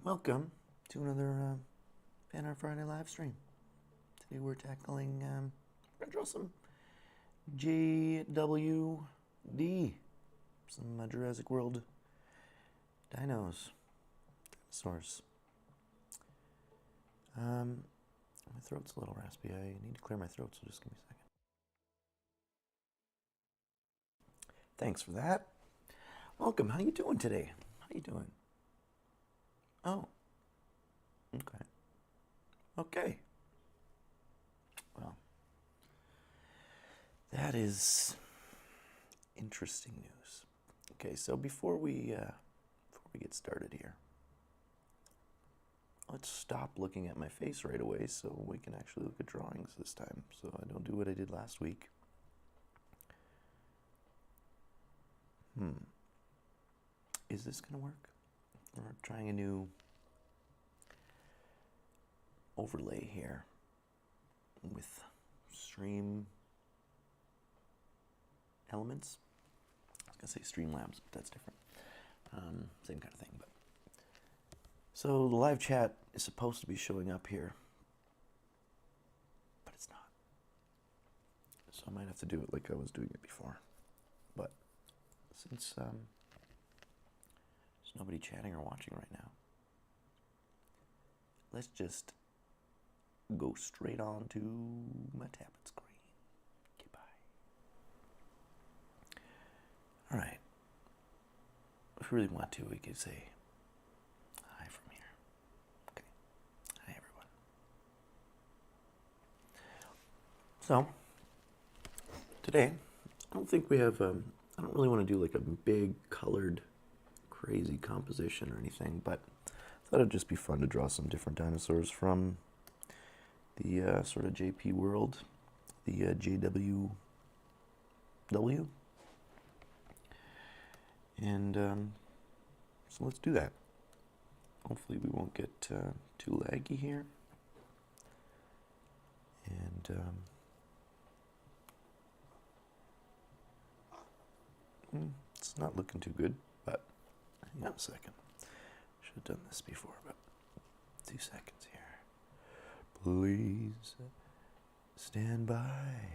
Welcome to another Fan Art Friday Livestream. Today we're tackling, we're going to draw some JWD, some Jurassic World dinos, dinosaurs. My throat's a little raspy. I need to clear my throat, so just give me a second. Thanks for that. Welcome. How you doing today? How you doing? Oh. Okay. Okay. Well, that is interesting news. Okay, so before we get started here, let's stop looking at my face right away so we can actually look at drawings this time, so I don't do what I did last week. Is this going to work? We're trying a new overlay here with stream elements. I was going to say Streamlabs, but that's different. Same kind of thing. But so the live chat is supposed to be showing up here, but it's not. So I might have to do it like I was doing it before. But since there's nobody chatting or watching right now, let's just go straight on to my tablet screen. Goodbye. All right. If we really want to, we could say hi from here. Okay. Hi, everyone. So, today, I don't think we have, I don't really want to do like a big colored crazy composition or anything, but I thought it'd just be fun to draw some different dinosaurs from the sort of JP world, the JWW. And so let's do that. Hopefully we won't get too laggy here. And it's not looking too good, but hang on a second. Should have done this before, but 2 seconds here. Please stand by.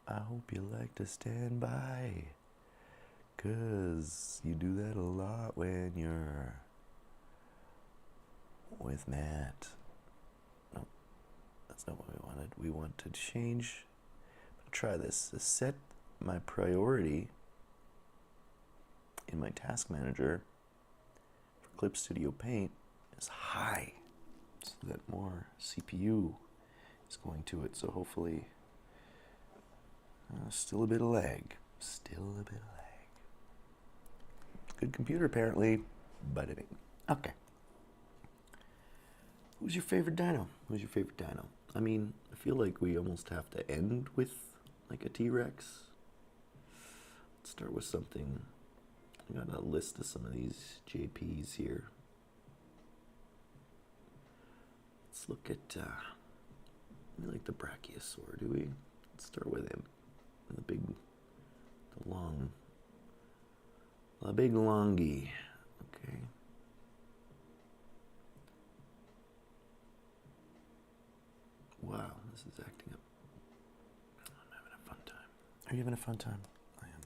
I hope you like to stand by, 'cause you do that a lot when you're with Matt. No, that's not what we wanted. We want to change. I'll try this. Set my priority in my task manager for Clip Studio Paint is high, so that more CPU is going to it. So hopefully, still a bit of lag. Still a bit of lag. Good computer apparently, but it ain't. Okay. Who's your favorite dino? Who's your favorite dino? I mean, I feel like we almost have to end with like a T-Rex. Let's start with something. I got a list of some of these JPs here. Let's look at, we like the Brachiosaur, do we? Let's start with him. The big longy. Okay. Wow, this is acting up. I'm having a fun time. Are you having a fun time? I am.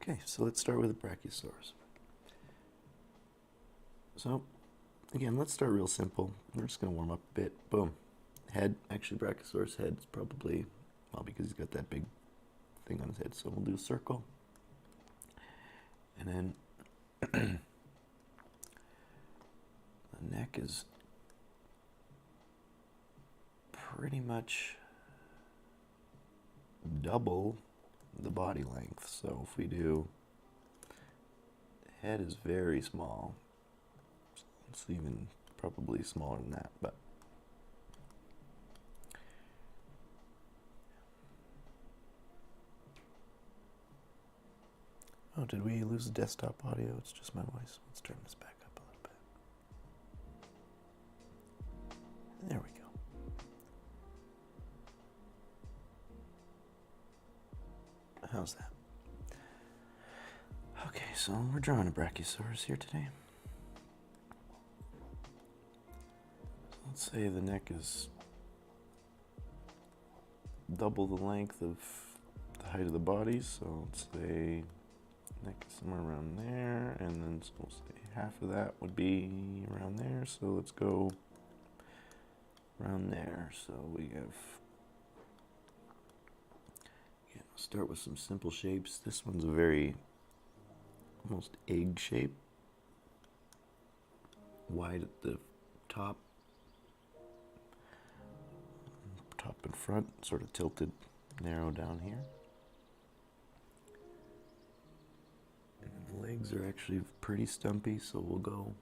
Okay, so let's start with the Brachiosaurs. So, again, let's start real simple. We're just going to warm up a bit. Boom. Head. Actually, Brachiosaur's head is probably, well, because he's got that big thing on his head. So we'll do a circle. And then the neck is pretty much double the body length. So if we do, the head is very small. It's even probably smaller than that, but oh, did we lose the desktop audio? It's just my voice. Let's turn this back up a little bit. There we go. How's that? Okay, so we're drawing a Brachiosaurus here today. let's say the neck is double the length of the height of the body, so let's say neck is somewhere around there, and then so we'll say half of that would be around there, so let's go around there. So we have, yeah, start with some simple shapes. This one's a very almost egg shape, wide at the top and front, sort of tilted, narrow down here. And the legs are actually pretty stumpy, so we'll go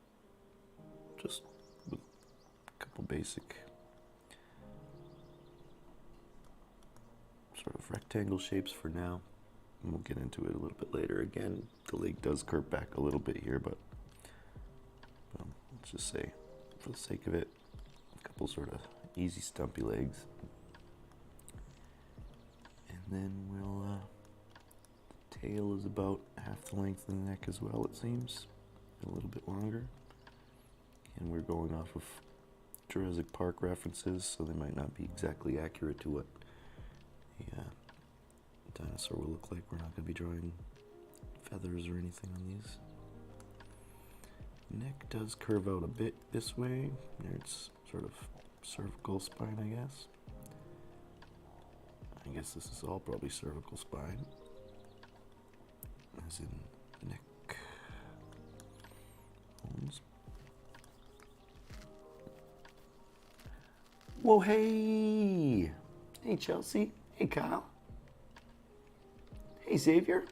just with a couple basic sort of rectangle shapes for now, and we'll get into it a little bit later. Again, the leg does curve back a little bit here, but let's just say, for the sake of it, a couple sort of easy stumpy legs. And then we'll, the tail is about half the length of the neck as well, it seems, a little bit longer. And we're going off of Jurassic Park references, so they might not be exactly accurate to what a dinosaur will look like. We're not going to be drawing feathers or anything on these. Neck does curve out a bit this way. It's sort of cervical spine, I guess. I guess this is all probably cervical spine, as in neck bones. Whoa, hey! Hey, Chelsea. Hey, Kyle. Hey, Xavier.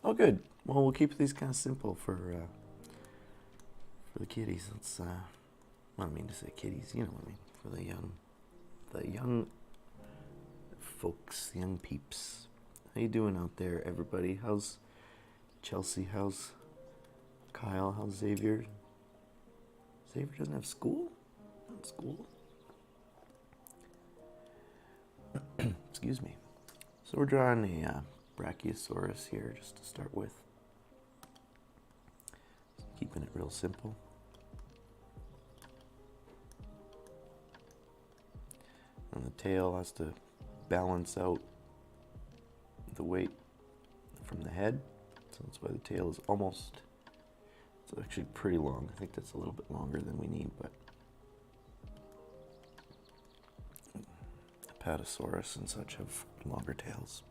Oh, good. Well, we'll keep these kind of simple for the kiddies. Let's, I don't mean to say kiddies, you know what I mean, for the young folks, the young peeps. How you doing out there, everybody? How's Chelsea? How's Kyle? How's Xavier? Xavier doesn't have school? Not school? Excuse me. So we're drawing a Brachiosaurus here, just to start with. Keeping it real simple. And the tail has to balance out the weight from the head. So that's why the tail is almost, it's actually pretty long. I think that's a little bit longer than we need, but Apatosaurus and such have longer tails.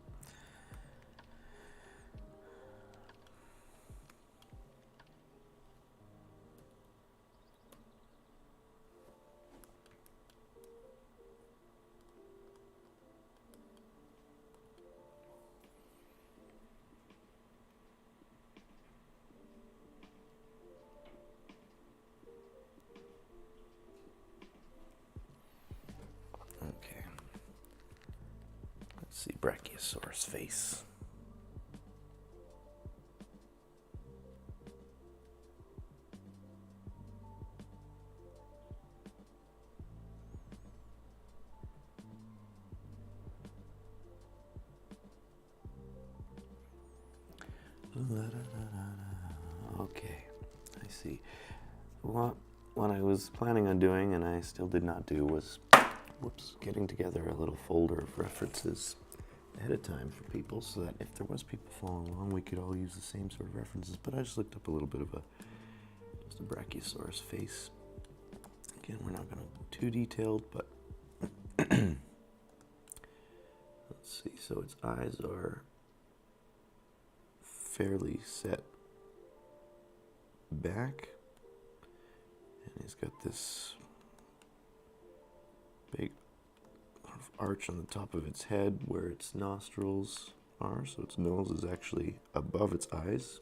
Okay. Let's see, Brachiosaurus face. Okay, I see. What I was planning on doing, and I still did not do, was getting together a little folder of references ahead of time for people, so that if there was people following along, we could all use the same sort of references. But I just looked up a little bit of just a Brachiosaurus face. Again, we're not going to go too detailed, but let's see. So its eyes are fairly set back, and he's got this big arch on the top of its head where its nostrils are, so its nose is actually above its eyes.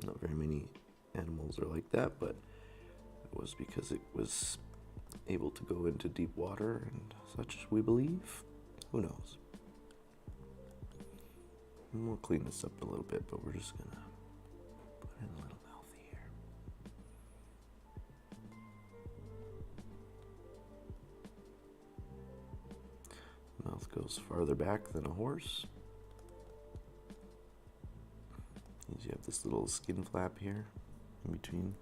Not very many animals are like that, but it was because it was able to go into deep water and such, we believe. Who knows? And we'll clean this up a little bit, but we're just gonna put in a little mouth here. Mouth goes farther back than a horse. You have this little skin flap here in between.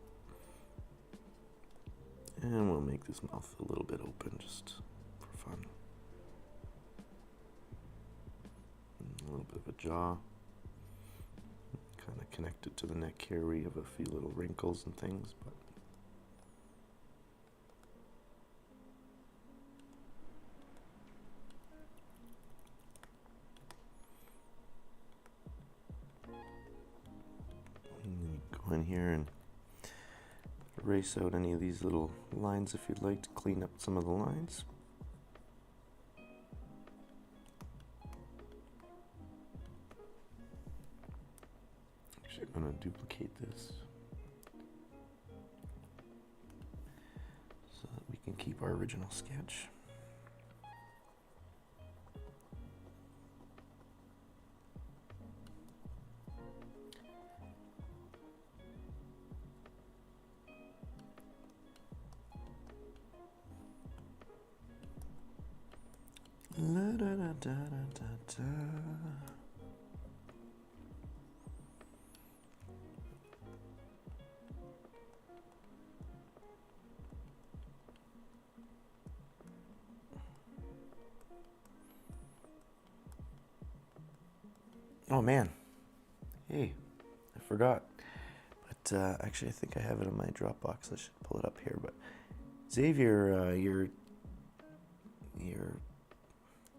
And we'll make this mouth a little bit open just for fun. A little bit of a jaw. Kind of connected to the neck here. We have a few little wrinkles and things, but go in here and erase out any of these little lines if you'd like to clean up some of the lines. Actually, I'm going to duplicate this so that we can keep our original sketch. La da da da da da. Oh man, hey, I forgot. But actually, I think I have it in my Dropbox. I should pull it up here. But Xavier, your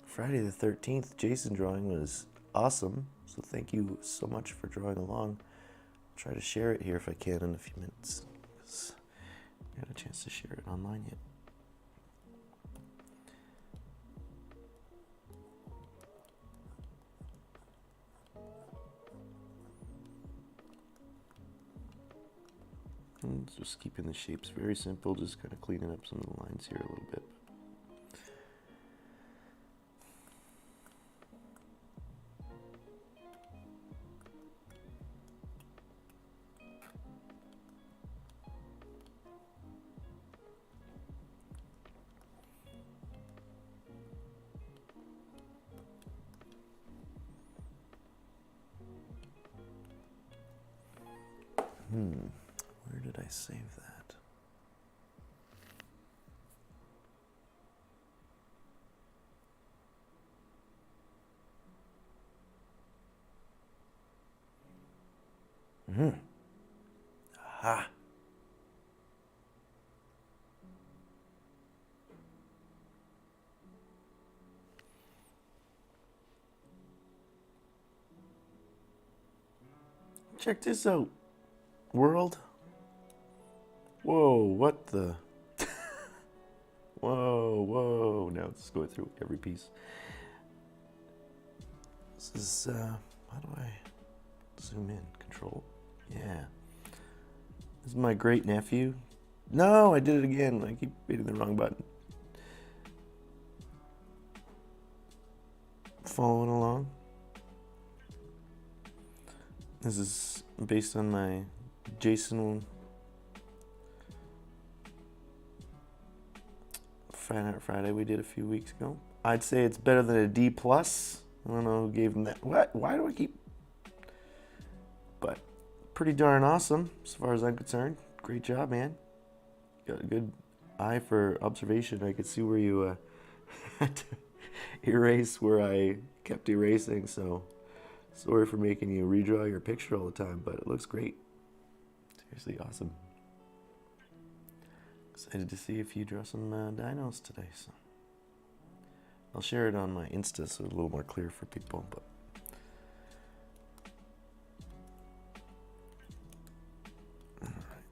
Friday the 13th Jason drawing was awesome. So thank you so much for drawing along. I'll try to share it here if I can in a few minutes, because I haven't had a chance to share it online yet. And just keeping the shapes very simple, just kind of cleaning up some of the lines here a little bit. Where did I save that? Aha. Check this out, world. Whoa, what the? Whoa. Now let's go through every piece. This is, how do I zoom in? Control? Yeah. This is my great nephew. No, I did it again. I keep hitting the wrong button. Following along. This is based on my Jason Fan Art Friday we did a few weeks ago. I'd say it's better than a D+. I don't know who gave him that. What? Why do I keep... But pretty darn awesome as far as I'm concerned. Great job, man. Got a good eye for observation. I could see where you had to erase where I kept erasing, so sorry for making you redraw your picture all the time, but it looks great. Seriously awesome. Excited to see if you draw some dinos today. So I'll share it on my Insta so it's a little more clear for people. But all right,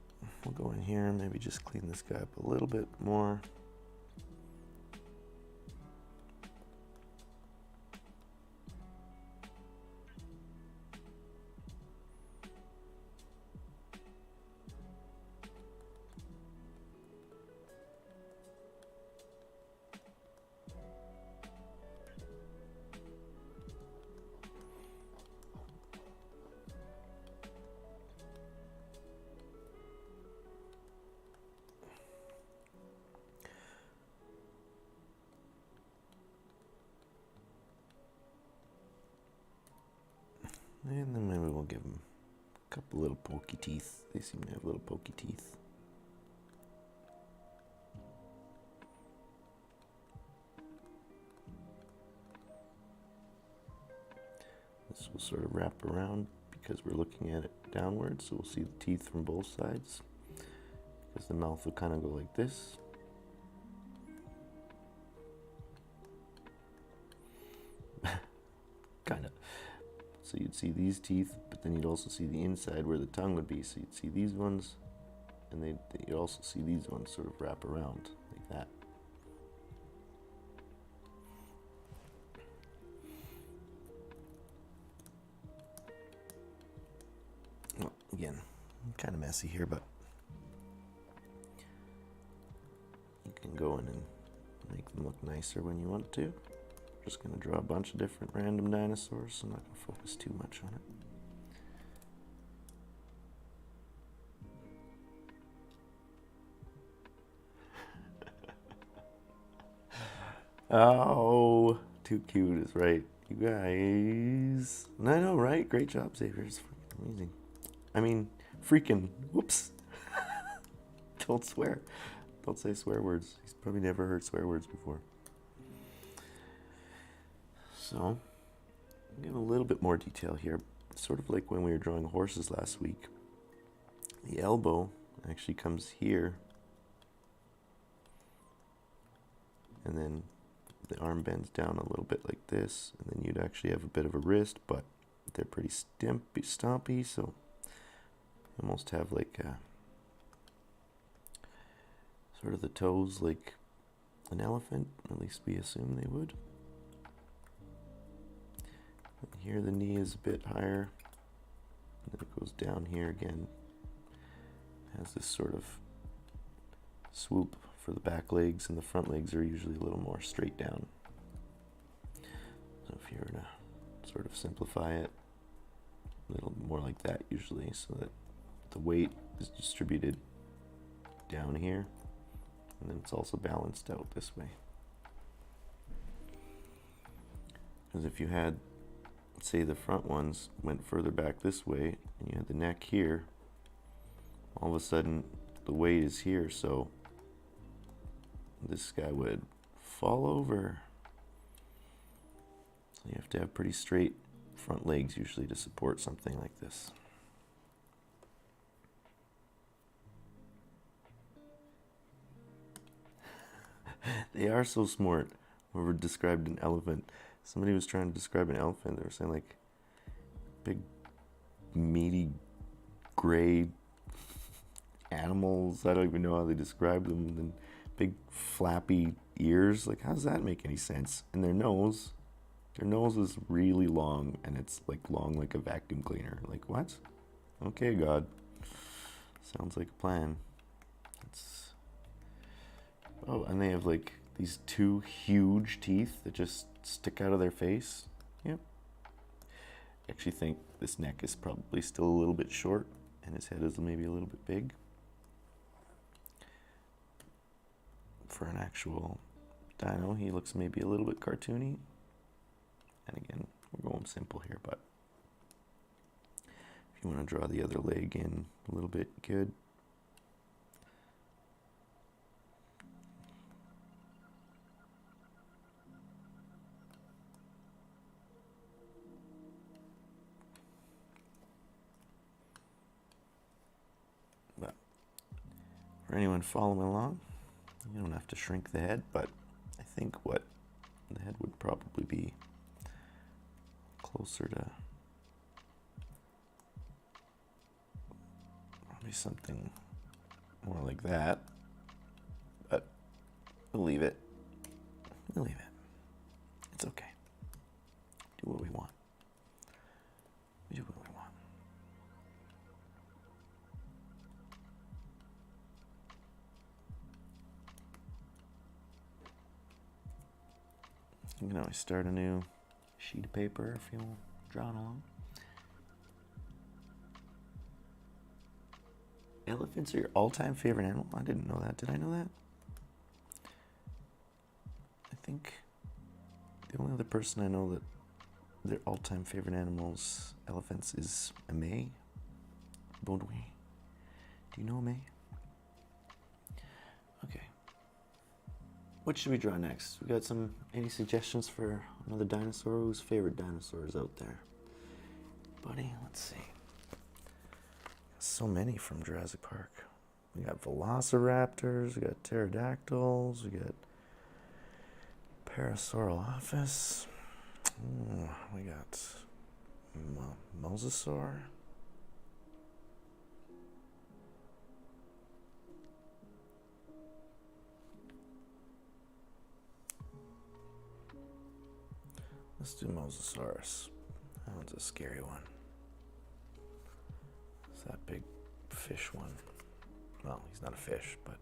we'll go in here and maybe just clean this guy up a little bit more. And then maybe we'll give them a couple little pokey teeth. They seem to have little pokey teeth. This will sort of wrap around because we're looking at it downwards, so we'll see the teeth from both sides. Because the mouth will kind of go like this. Kind of. So you'd see these teeth, but then you'd also see the inside where the tongue would be. So you'd see these ones, and you'd also see these ones sort of wrap around like that. Well, again, kind of messy here, but you can go in and make them look nicer when you want to. Just going to draw a bunch of different random dinosaurs, so I'm not going to focus too much on it. Oh, too cute is right. You guys. I know, right? Great job, Xavier. It's freaking amazing. I mean, freaking. Whoops. Don't swear. Don't say swear words. He's probably never heard swear words before. So, give a little bit more detail here. Sort of like when we were drawing horses last week. The elbow actually comes here. And then the arm bends down a little bit like this. And then you'd actually have a bit of a wrist, but they're pretty stompy, so you almost have like sort of the toes like an elephant. At least we assume they would. Here the knee is a bit higher, and then it goes down here again. It has this sort of swoop for the back legs, and the front legs are usually a little more straight down. So if you were to sort of simplify it, a little more like that usually, so that the weight is distributed down here, and then it's also balanced out this way. Because if you had, say, the front ones went further back this way and you had the neck here, all of a sudden the weight is here, so this guy would fall over. So you have to have pretty straight front legs usually to support something like this. They are so smart. Whoever described an elephant, somebody was trying to describe an elephant. They were saying like big, meaty, gray animals. I don't even know how they describe them. And then big, flappy ears. Like, how does that make any sense? And their nose is really long, and it's like long like a vacuum cleaner. Like, what? Okay, God. Sounds like a plan. Oh, and they have like these two huge teeth that just stick out of their face. Yep. I actually think this neck is probably still a little bit short, and his head is maybe a little bit big. For an actual dino, he looks maybe a little bit cartoony. And again, we're going simple here, but if you want to draw the other leg in a little bit, good. But for anyone following along, you don't have to shrink the head, but I think what the head would probably be closer to probably something more like that, but we'll leave it. We'll leave it. It's okay. Do what we want. We do what we want. You can always start a new sheet of paper if you want drawing along. Elephants are your all-time favorite animal? I didn't know that. Did I know that? I think the only other person I know that their all-time favorite animals, elephants, is MerMay. Baudouin. Do you know MerMay? Okay. What should we draw next? We got any suggestions for another dinosaur? Whose favorite dinosaur is out there? buddy? Let's see. So many from Jurassic Park. We got velociraptors, we got pterodactyls, we got Parasaurolophus. We got mosasaur. Let's do Mosasaurus. That one's a scary one. It's that big fish one. Well, he's not a fish, but...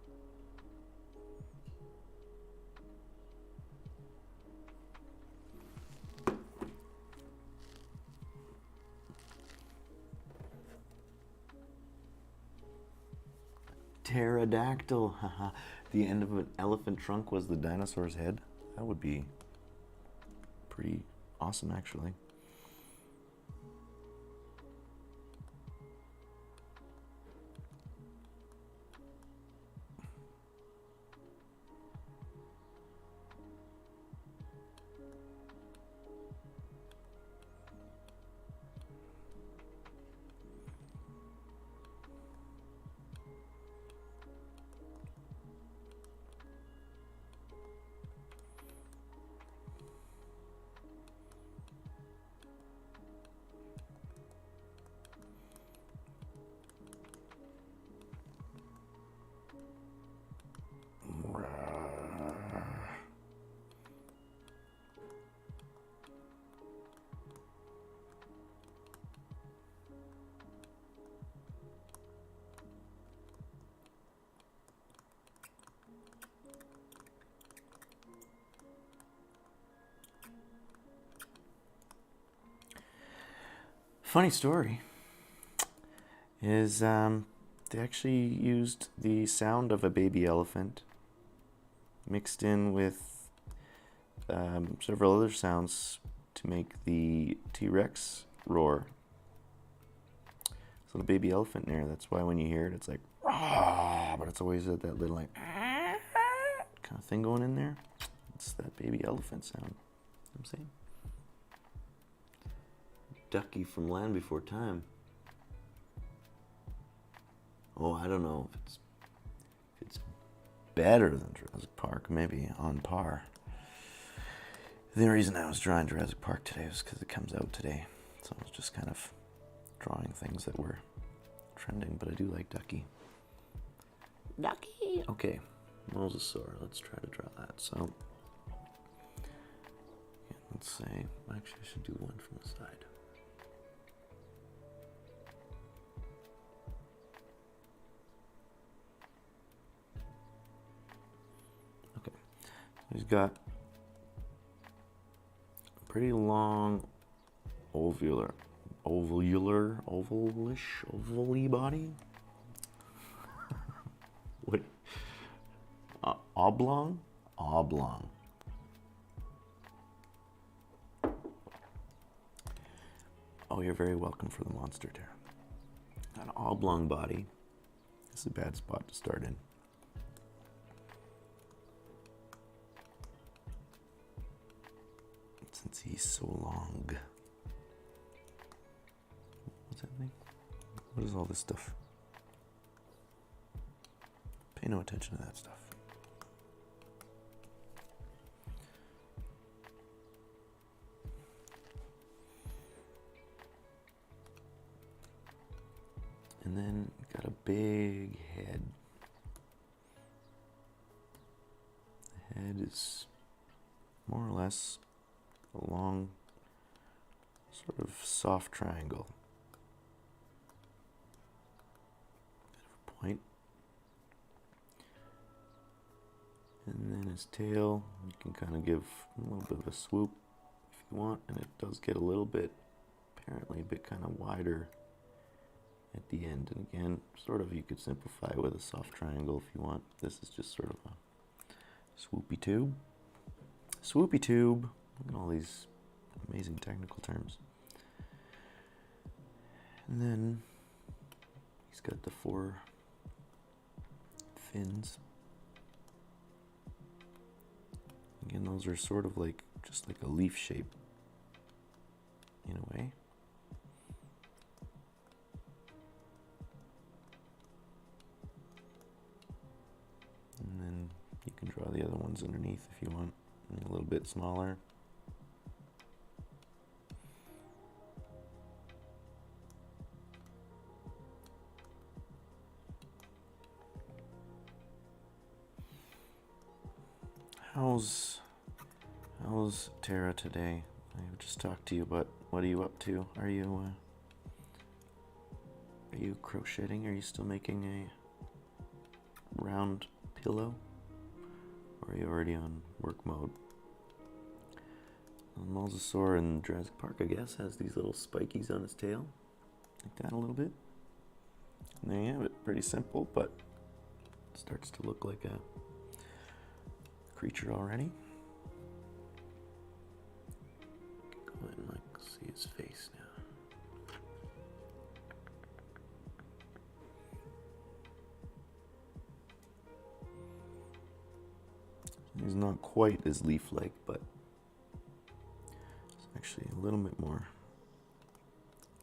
Pterodactyl, haha. The end of an elephant trunk was the dinosaur's head. That would be pretty awesome, actually. Funny story is they actually used the sound of a baby elephant mixed in with several other sounds to make the T-Rex roar. So the baby elephant there, that's why when you hear it, it's like, "Rah!" But it's always that little like kind of thing going in there. It's that baby elephant sound. You know what I'm saying? Ducky from Land Before Time. Oh, I don't know if it's better than Jurassic Park, maybe on par. The reason I was drawing Jurassic Park today was because it comes out today. So I was just kind of drawing things that were trending, but I do like Ducky. Ducky! Okay, Mosasaur. Let's try to draw that. So, yeah, let's say, actually I should do one from the side. He's got a pretty long ovally body. What? Oblong? Oblong. Oh, you're very welcome for the monster there. An oblong body. This is a bad spot to start in. Since he's so long. What's that thing? What is all this stuff? Pay no attention to that stuff. And then got a big head. The head is more or less a long, sort of soft triangle. Bit of a point. And then his tail, you can kind of give a little bit of a swoop if you want, and it does get a little bit, apparently a bit kind of wider at the end. And again, sort of you could simplify it with a soft triangle if you want. This is just sort of a swoopy tube. Swoopy tube. Look at all these amazing technical terms. And then he's got the 4 fins. Again, those are sort of like, just like a leaf shape in a way. ones underneath if you want, and a little bit smaller. How's Tara today? I just talked to you, but what are you up to? Are you crocheting? Are you still making a round pillow? Or are you already on work mode? Mosasaur in Jurassic Park, I guess, has these little spikies on his tail. Like that a little bit. And there you have it. Pretty simple, but it starts to look like a creature already. Go ahead and see his face now. He's not quite as leaf-like, but it's actually a little bit more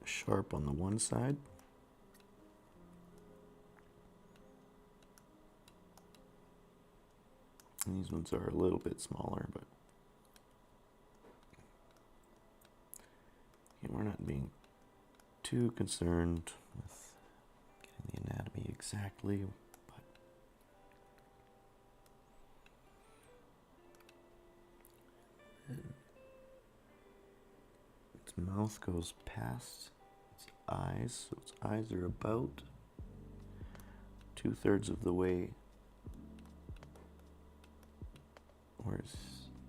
sharp on the one side. And these ones are a little bit smaller, but we're not being too concerned with getting the anatomy exactly. Its mouth goes past its eyes, so its eyes are about 2/3 of the way where his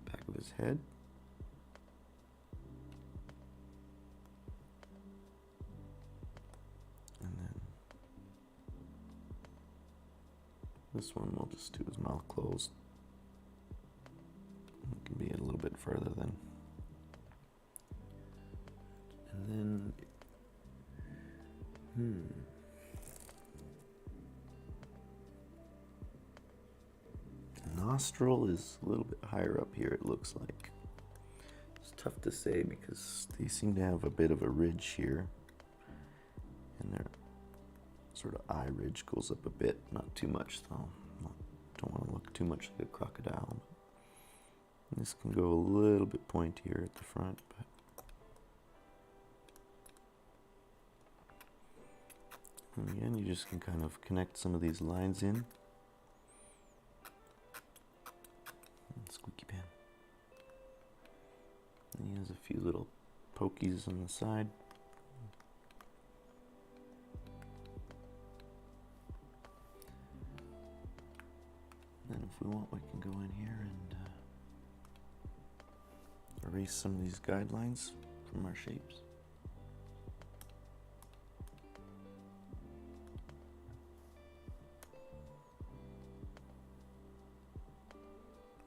back of his head. And then this one we'll just do his mouth closed. It can be a little bit further then. And then, the nostril is a little bit higher up here, it looks like. It's tough to say because they seem to have a bit of a ridge here. And their sort of eye ridge goes up a bit, not too much though. Don't want to look too much like a crocodile. This can go a little bit pointier at the front, but and again, you just can kind of connect some of these lines in. Squeaky pen. And he has a few little pokies on the side. And if we want, we can go in here and erase some of these guidelines from our shapes.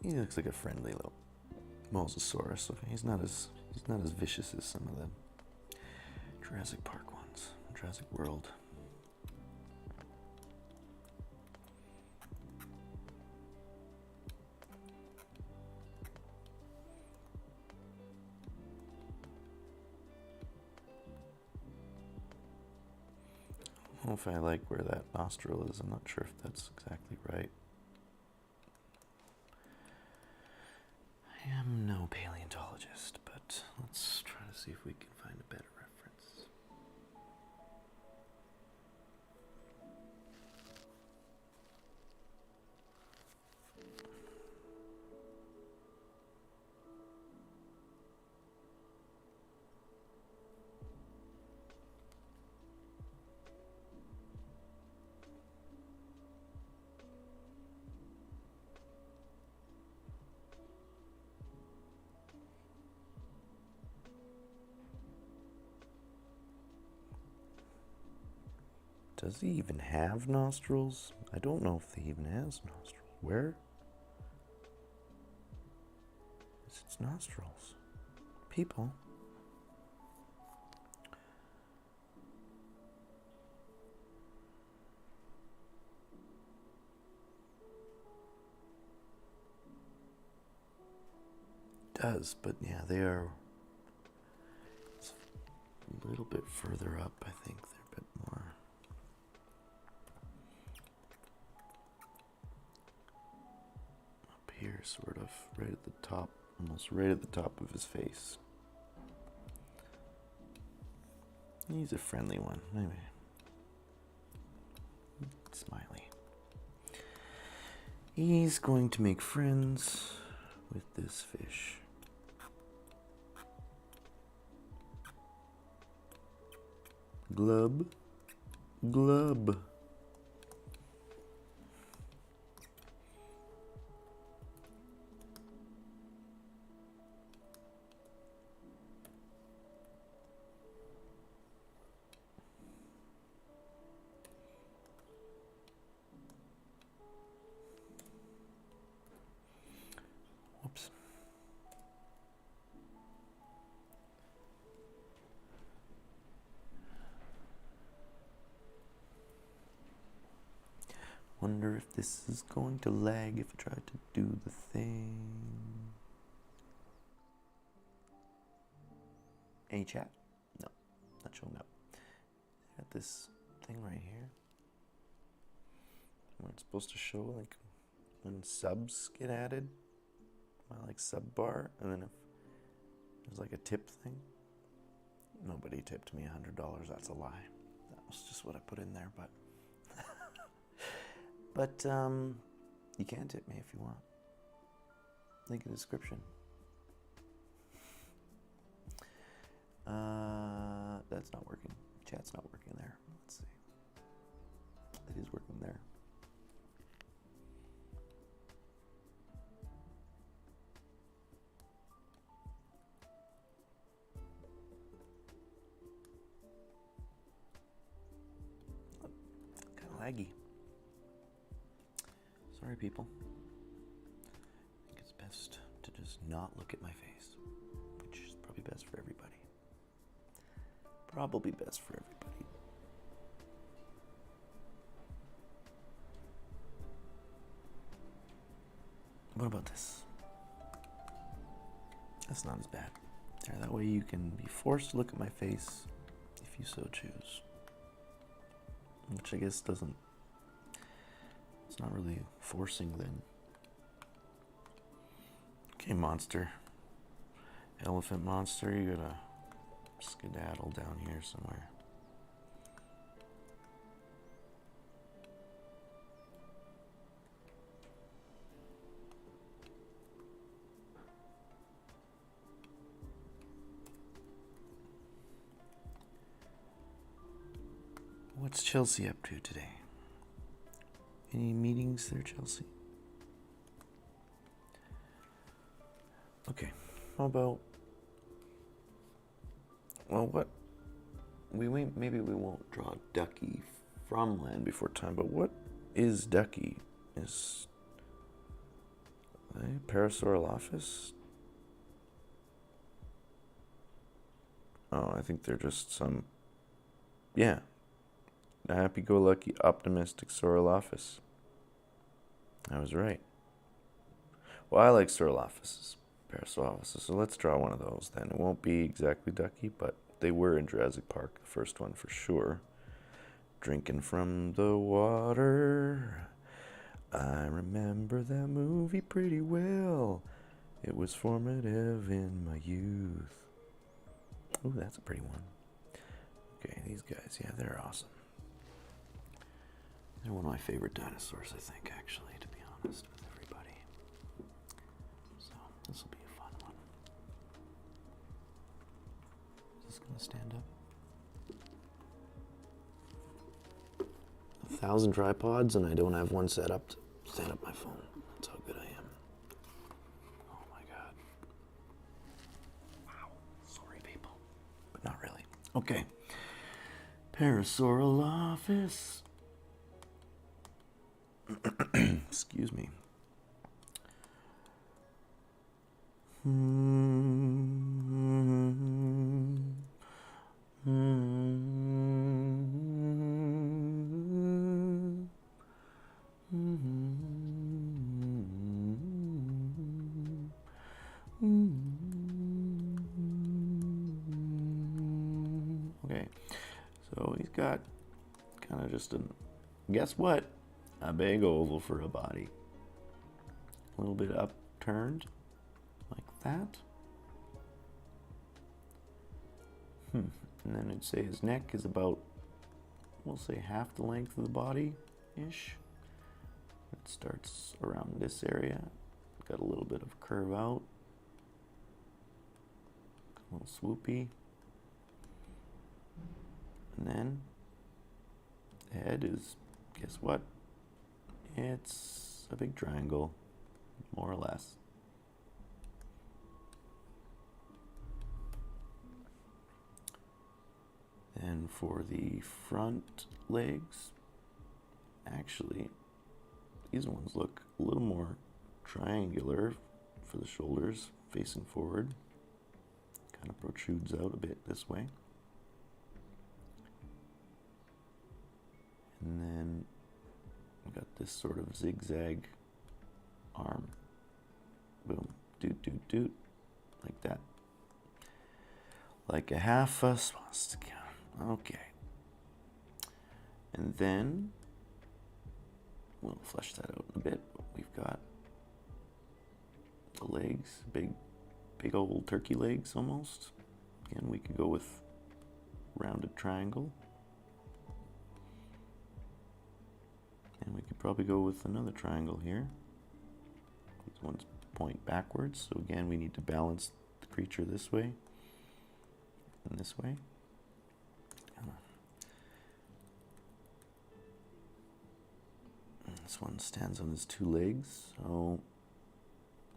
He looks like a friendly little Mosasaurus. He's not as vicious as some of the Jurassic Park ones, Jurassic World. I don't know if I like where that nostril is. I'm not sure if that's exactly right. I am no paleontologist, but let's try to see if we can find a better reference. Does he even have nostrils? I don't know if he even has nostrils. Where is its nostrils? People. Does, but yeah, they are a little bit further up, I think. They're a bit more. Up here sort of, right at the top, almost right at the top of his face. He's a friendly one, anyway. Smiley. He's going to make friends with this fish. Glub, glub. Whoops. Wonder if this is going to lag if I try to do the thing. Any chat? No, not showing up. Got this thing right here where it's supposed to show like when subs get added, my like sub bar, and then if there's like a tip thing. Nobody tipped me $100. That's a lie. That was just what I put in there, but. But you can tip me if you want. Link in the description. That's not working. Chat's not working there. Let's see. It is working there. Kind of laggy. Sorry, people. I think it's best to just not look at my face, which is probably best for everybody. Probably best for everybody. What about this? That's not as bad. There, that way you can be forced to look at my face if you so choose. Which I guess doesn't... It's not really forcing then. Okay, monster. Elephant monster, you gotta skedaddle down here somewhere. What's Chelsea up to today? Any meetings there, Chelsea? Okay, how about... Well, what... Maybe we won't draw Ducky from Land Before Time, but what is Ducky? Is... Parasaurolophus? Oh, I think they're just some... Yeah. A happy-go-lucky, optimistic Saurolophus. I was right. Well, I like Saurolophuses, Parasaurolophus, so let's draw one of those then. It won't be exactly Ducky, but they were in Jurassic Park, the first one for sure. Drinking from the water. I remember that movie pretty well. It was formative in my youth. Ooh, that's a pretty one. Okay, these guys, yeah, they're awesome. They're one of my favorite dinosaurs, I think, actually, to be honest with everybody. So, this will be a fun one. Is this going to stand up? 1,000 tripods, and I don't have one set up to stand up my phone. That's how good I am. Oh my god. Wow. Sorry, people. But not really. Okay. Parasaurolophus. Excuse me. Okay, so he's got kind of just a, guess what? A big oval for a body. A little bit up turned like that. And then I'd say his neck is about, we'll say, half the length of the body-ish. It starts around this area. Got a little bit of curve out. A little swoopy. And then the head is, guess what? It's a big triangle, more or less. And for the front legs, actually, these ones look a little more triangular for the shoulders facing forward. Kind of protrudes out a bit this way. And then we got this sort of zigzag arm. Boom, doot, doot, doot, like that. Like a half a swastika. Okay. And then we'll flesh that out in a bit. We've got the legs, big old turkey legs almost. Again, we could go with rounded triangle. And we could probably go with another triangle here. These ones point backwards, so again we need to balance the creature this way and this way. And this one stands on his two legs, so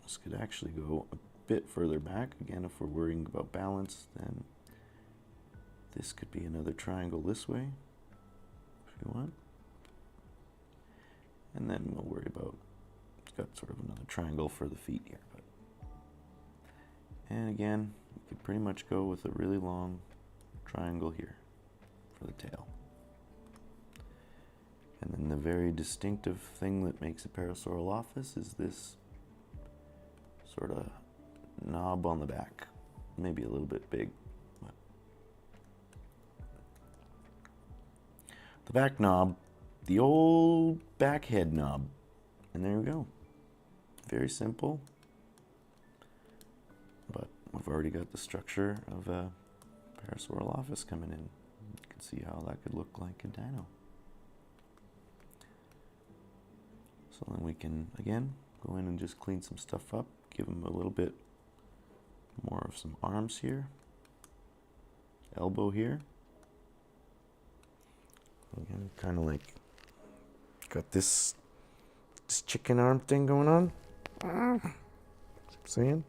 this could actually go a bit further back. Again, if we're worrying about balance, then this could be another triangle this way, if you want. And then we'll worry about, it's got sort of another triangle for the feet here. And again, we could pretty much go with a really long triangle here for the tail. And then the very distinctive thing that makes a Parasaurolophus is this sort of knob on the back. Maybe a little bit big. But the back knob, the old back head knob. And there we go. Very simple. But we've already got the structure of a Parasaurolophus coming in. You can see how that could look like a dino. So then we can, again, go in and just clean some stuff up. Give him a little bit more of some arms here. Elbow here. Again, kind of like got this chicken arm thing going on. See what I'm saying?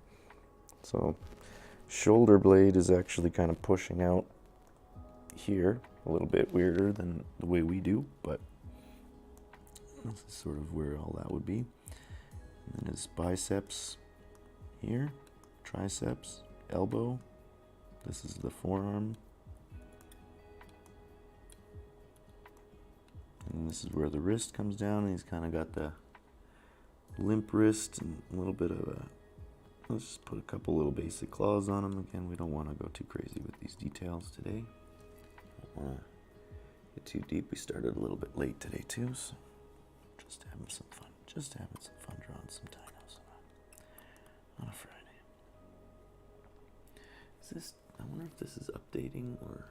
So shoulder blade is actually kind of pushing out here, a little bit weirder than the way we do, but this is sort of where all that would be. And then his biceps here, triceps, elbow. This is the forearm. And this is where the wrist comes down, and he's kind of got the limp wrist and a little bit of a, let's just put a couple little basic claws on him. Again, we don't want to go too crazy with these details today. Don't want to get too deep. We started a little bit late today too, so just having some fun. Just having some fun drawing some dinos on a Friday. Is this, I wonder if this is updating or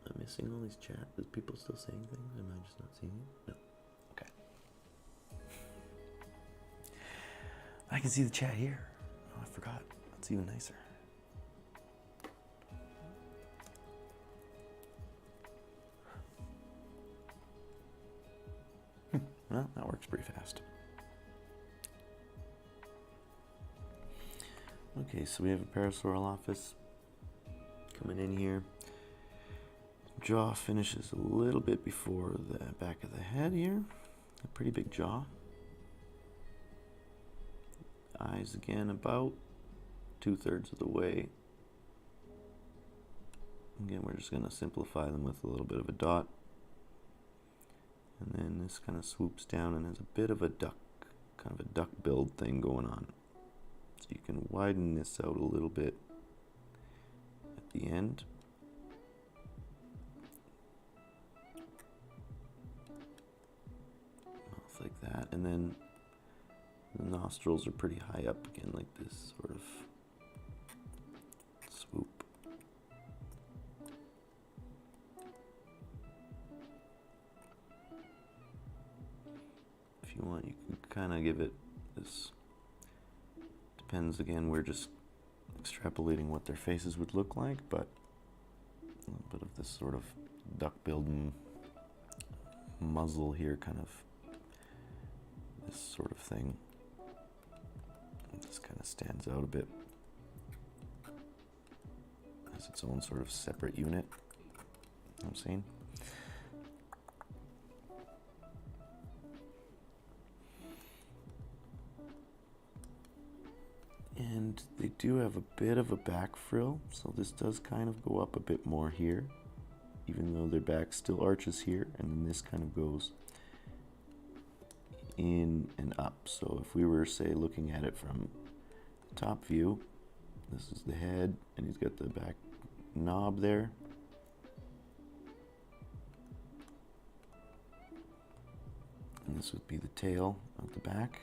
I'm missing all these chat. Is people still saying things? Am I just not seeing it? No. Okay. I can see the chat here. Oh, I forgot. That's even nicer. Well, that works pretty fast. Okay, so we have a Parasaurolophus coming in here. Jaw finishes a little bit before the back of the head here. A pretty big jaw. Eyes again about 2/3 of the way. Again, we're just going to simplify them with a little bit of a dot. And then this kind of swoops down and has a bit of a duck, kind of a duck build thing going on. So you can widen this out a little bit at the end. Mouth like that. And then The nostrils are pretty high up again, like this sort of swoop. If you want, you can kind of give it this, depends again, we're just extrapolating what their faces would look like, but a little bit of this sort of duck-billed muzzle here, kind of this sort of thing. This kind of stands out a bit as its own sort of separate unit. You know what I'm saying? And they do have a bit of a back frill, so this does kind of go up a bit more here, even though their back still arches here, and then this kind of goes in and up. So if we were, say, looking at it from the top view, this is the head, and he's got the back knob there. And this would be the tail at the back.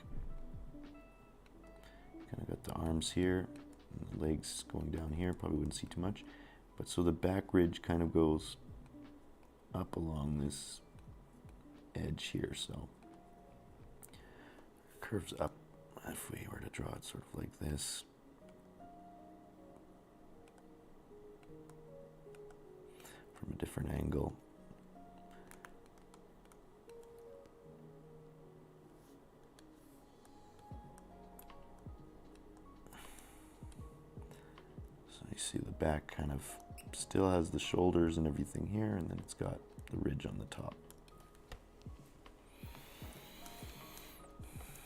Kind of got the arms here, and the legs going down here, probably wouldn't see too much. But so the back ridge kind of goes up along this edge here, so curves up. If we were to draw it sort of like this, from a different angle, so you see the back kind of still has the shoulders and everything here, and then it's got the ridge on the top.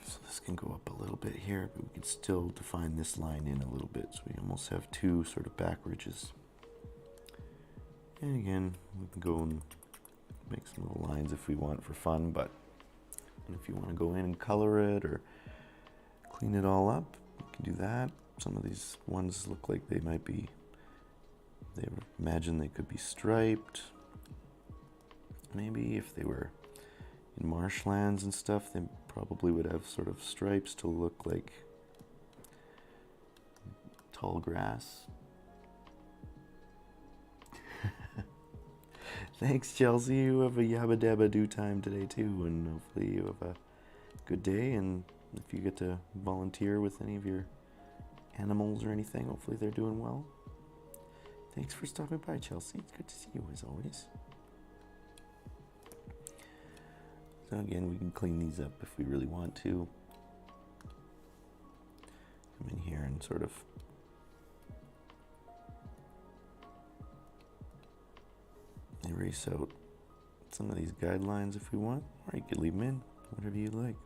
So this can go up a little bit here, but we can still define this line in a little bit, so we almost have two sort of back ridges. And again, we can go and make some little lines if we want for fun, but if you want to go in and color it or clean it all up, you can do that. Some of these ones look like they might be, they imagine they could be striped. Maybe if they were in marshlands and stuff, they probably would have sort of stripes to look like tall grass. Thanks, Chelsea. You have a yabba dabba do time today too, and hopefully you have a good day. And if you get to volunteer with any of your animals or anything, hopefully they're doing well. Thanks for stopping by, Chelsea. It's good to see you as always. So again, we can clean these up if we really want to. Come in here and sort of erase out some of these guidelines if we want, or you could leave them in, whatever you like.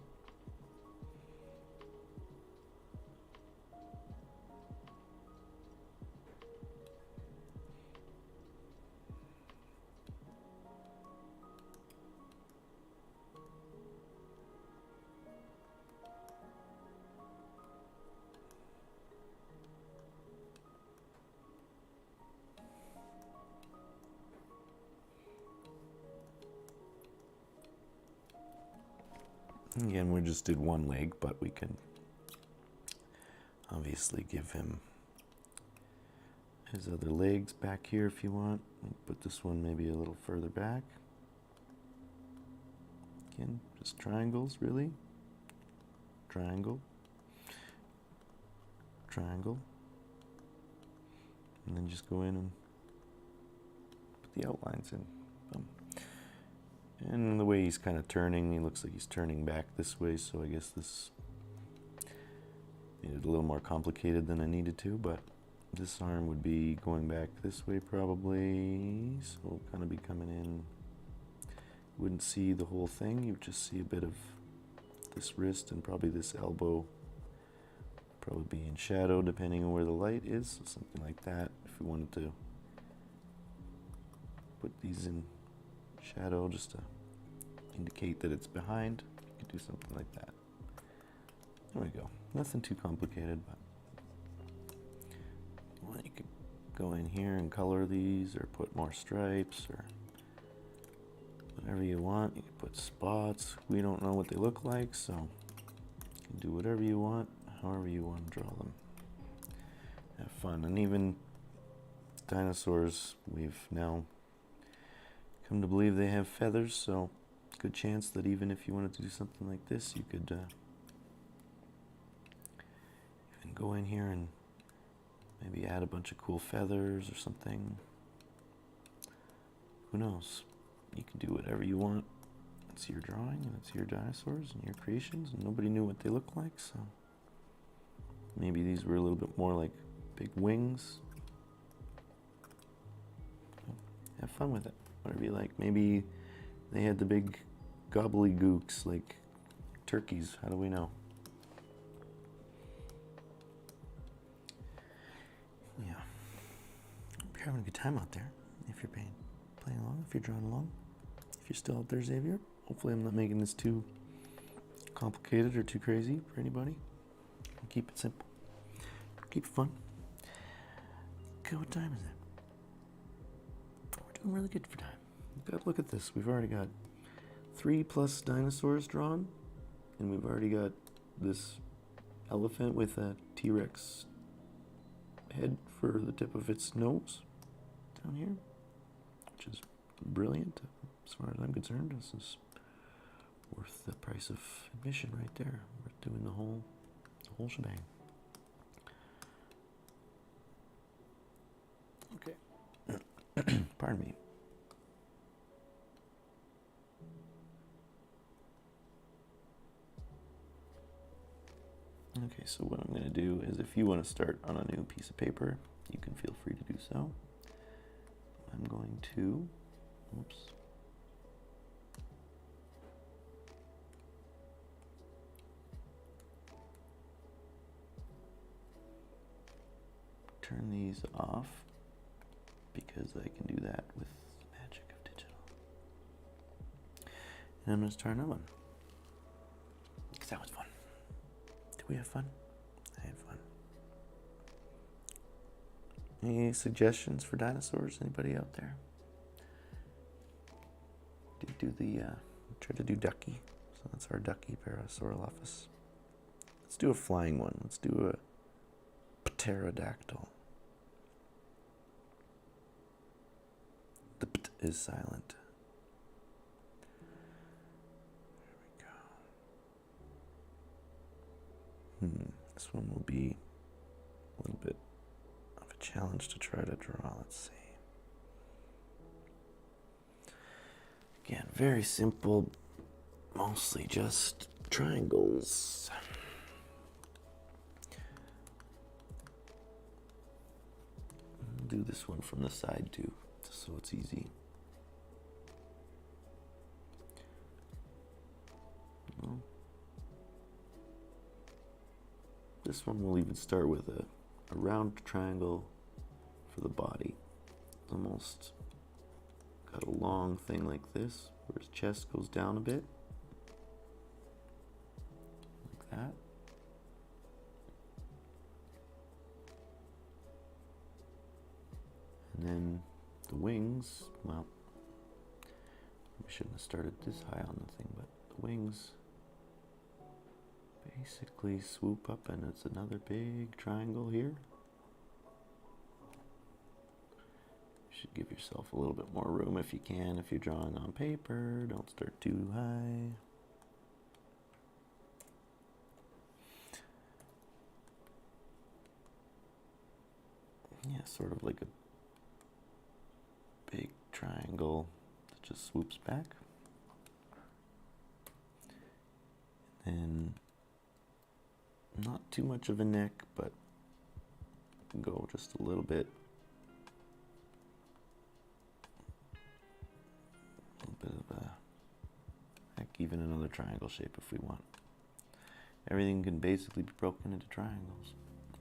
Again, we just did one leg, but we can obviously give him his other legs back here if you want. Put this one maybe a little further back. Again, just triangles, really. Triangle. Triangle. And then just go in and put the outlines in. Boom. And the way he's kind of turning, he looks like he's turning back this way, so I guess this made it a little more complicated than I needed to, but this arm would be going back this way probably, so it'll kind of be coming in. You wouldn't see the whole thing, you would just see a bit of this wrist and probably this elbow. Probably be in shadow depending on where the light is, so something like that. If we wanted to put these in shadow just to indicate that it's behind, you could do something like that. There we go. Nothing too complicated, but well, you could go in here and color these or put more stripes or whatever you want. You can put spots. We don't know what they look like, so you Do whatever you want, however you want to draw them. Have fun. And even dinosaurs, we've now come to believe they have feathers, so good chance that even if you wanted to do something like this, you could even go in here and maybe add a bunch of cool feathers or something. Who knows? You can do whatever you want. It's your drawing, and it's your dinosaurs and your creations, and nobody knew what they look like, so maybe these were a little bit more like big wings. Have fun with it, whatever you like. Maybe they had the big gobbledygooks like turkeys, how do we know? Yeah. Hope you're having a good time out there. If you're playing along, if you're drawing along. If you're still out there, Xavier, hopefully I'm not making this too complicated or too crazy for anybody. I'll keep it simple. Keep it fun. Okay, what time is it? We're doing really good for time. God, look at this. We've already got 3+ dinosaurs drawn, and we've already got this elephant with a T-Rex head for the tip of its nose down here, which is brilliant. As far as I'm concerned, this is worth the price of admission right there. We're doing the whole shebang. Okay. Pardon me. Okay, so what I'm going to do is, if you want to start on a new piece of paper, you can feel free to do so. I'm going to, oops. Turn these off, because I can do that with the magic of digital. And I'm going to start another one, because that was fun. Did we have fun? I had fun. Any suggestions for dinosaurs? Anybody out there? Try to do ducky. So that's our ducky, Parasaurolophus. Let's do a flying one. Let's do a pterodactyl. The pt is silent. There we go. This one will be a little bit of a challenge to try to draw. Let's see. Again, very simple, mostly just triangles. I'll do this one from the side too, just so it's easy. Well, this one will even start with a round triangle for the body. Almost got a long thing like this, where his chest goes down a bit, like that. And then the wings, well, we shouldn't have started this high on the thing, but the wings basically swoop up, and it's another big triangle here. You should give yourself a little bit more room if you can, if you're drawing on paper. Don't start too high. Yeah, sort of like a big triangle that just swoops back. And not too much of a neck, but go just a little bit. A little bit of a, heck, even another triangle shape if we want. Everything can basically be broken into triangles,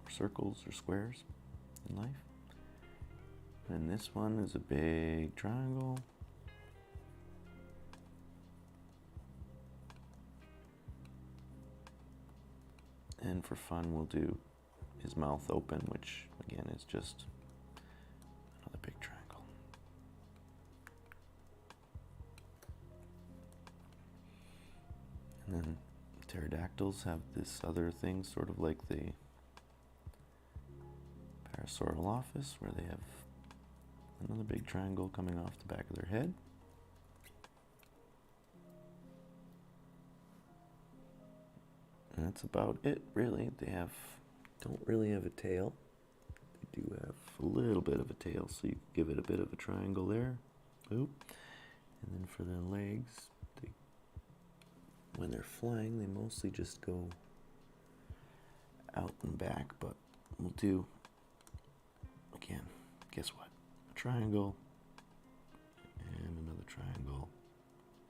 or circles, or squares in life. And this one is a big triangle. And for fun, we'll do his mouth open, which again is just another big triangle. And then pterodactyls have this other thing, sort of like the Parasaurolophus, where they have another big triangle coming off the back of their head. And that's about it, really. They don't really have a tail. They do have a little bit of a tail, so you give it a bit of a triangle there. Oop. And then for their legs, when they're flying, they mostly just go out and back, but we'll do, again, guess what? A triangle, and another triangle,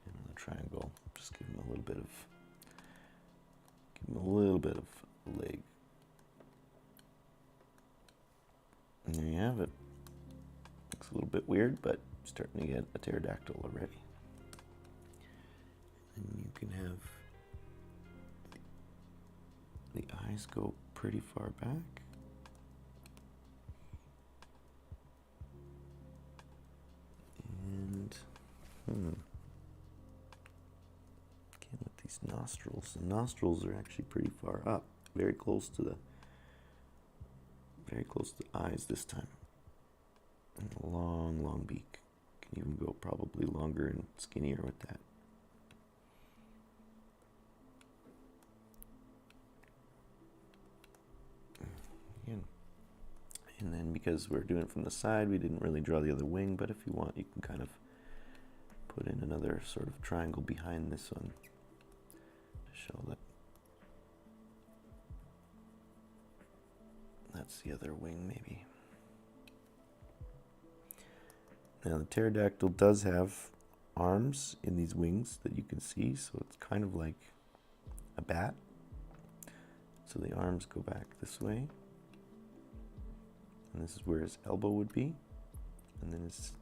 and another triangle. Just give them a little bit of a leg. And there you have it. Looks a little bit weird, but starting to get a pterodactyl already. And you can have the eyes go pretty far back. And again, with these nostrils, the nostrils are actually pretty far up, very close to the eyes this time. And a long, long beak. Can even go probably longer and skinnier with that. And then because we're doing it from the side, we didn't really draw the other wing, but if you want, you can kind of put in another sort of triangle behind this one to show that that's the other wing, maybe. Now the pterodactyl does have arms in these wings that you can see, so it's kind of like a bat. So the arms go back this way. And this is where his elbow would be. And then his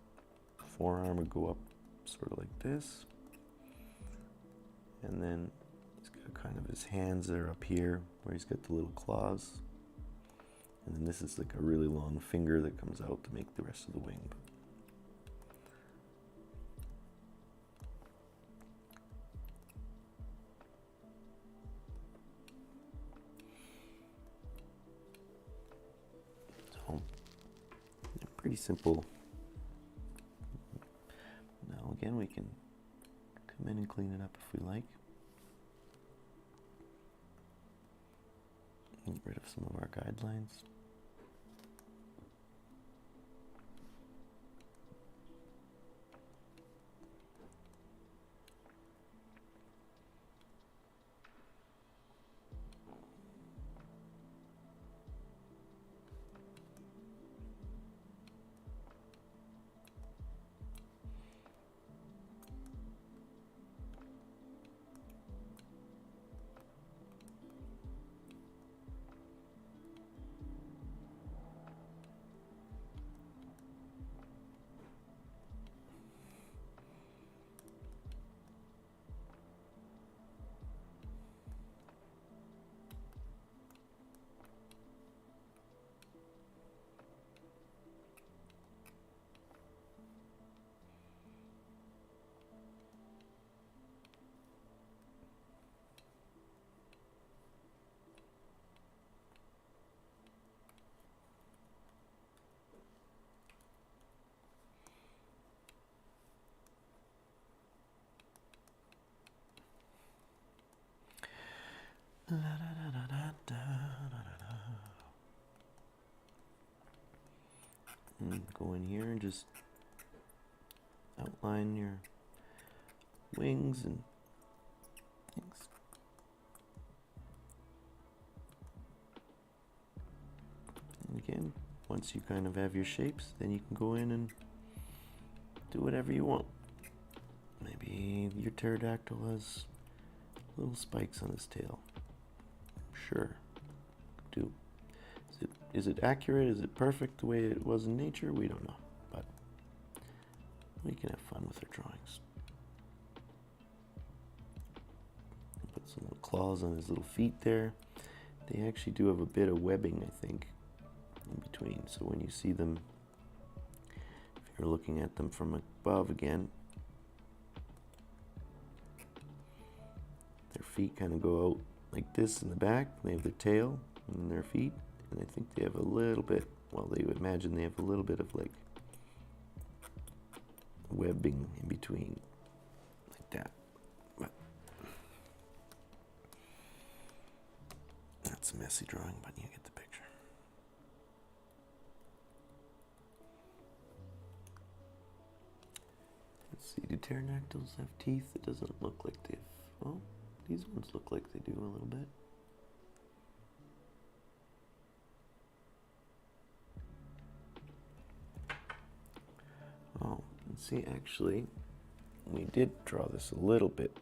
forearm would go up sort of like this. And then he's got kind of his hands that are up here where he's got the little claws. And then this is like a really long finger that comes out to make the rest of the wing. Pretty simple. Now again, we can come in and clean it up if we like. Get rid of some of our guidelines. And go in here and just outline your wings and things. And again, once you kind of have your shapes, then you can go in and do whatever you want. Maybe your pterodactyl has little spikes on his tail. Sure, do. Is it accurate? Is it perfect the way it was in nature? We don't know, but we can have fun with our drawings. Put some little claws on his little feet there. They actually do have a bit of webbing, I think, in between. So when you see them, if you're looking at them from above again, their feet kind of go out like this in the back. They have their tail and their feet, and I think they have a little bit, well, they would imagine they have a little bit of like webbing in between, like that. But that's a messy drawing, but you get the picture. Let's see, do pterodactyls have teeth? It doesn't look like they have. Oh, these ones look like they do a little bit. Oh, and see, actually, we did draw this a little bit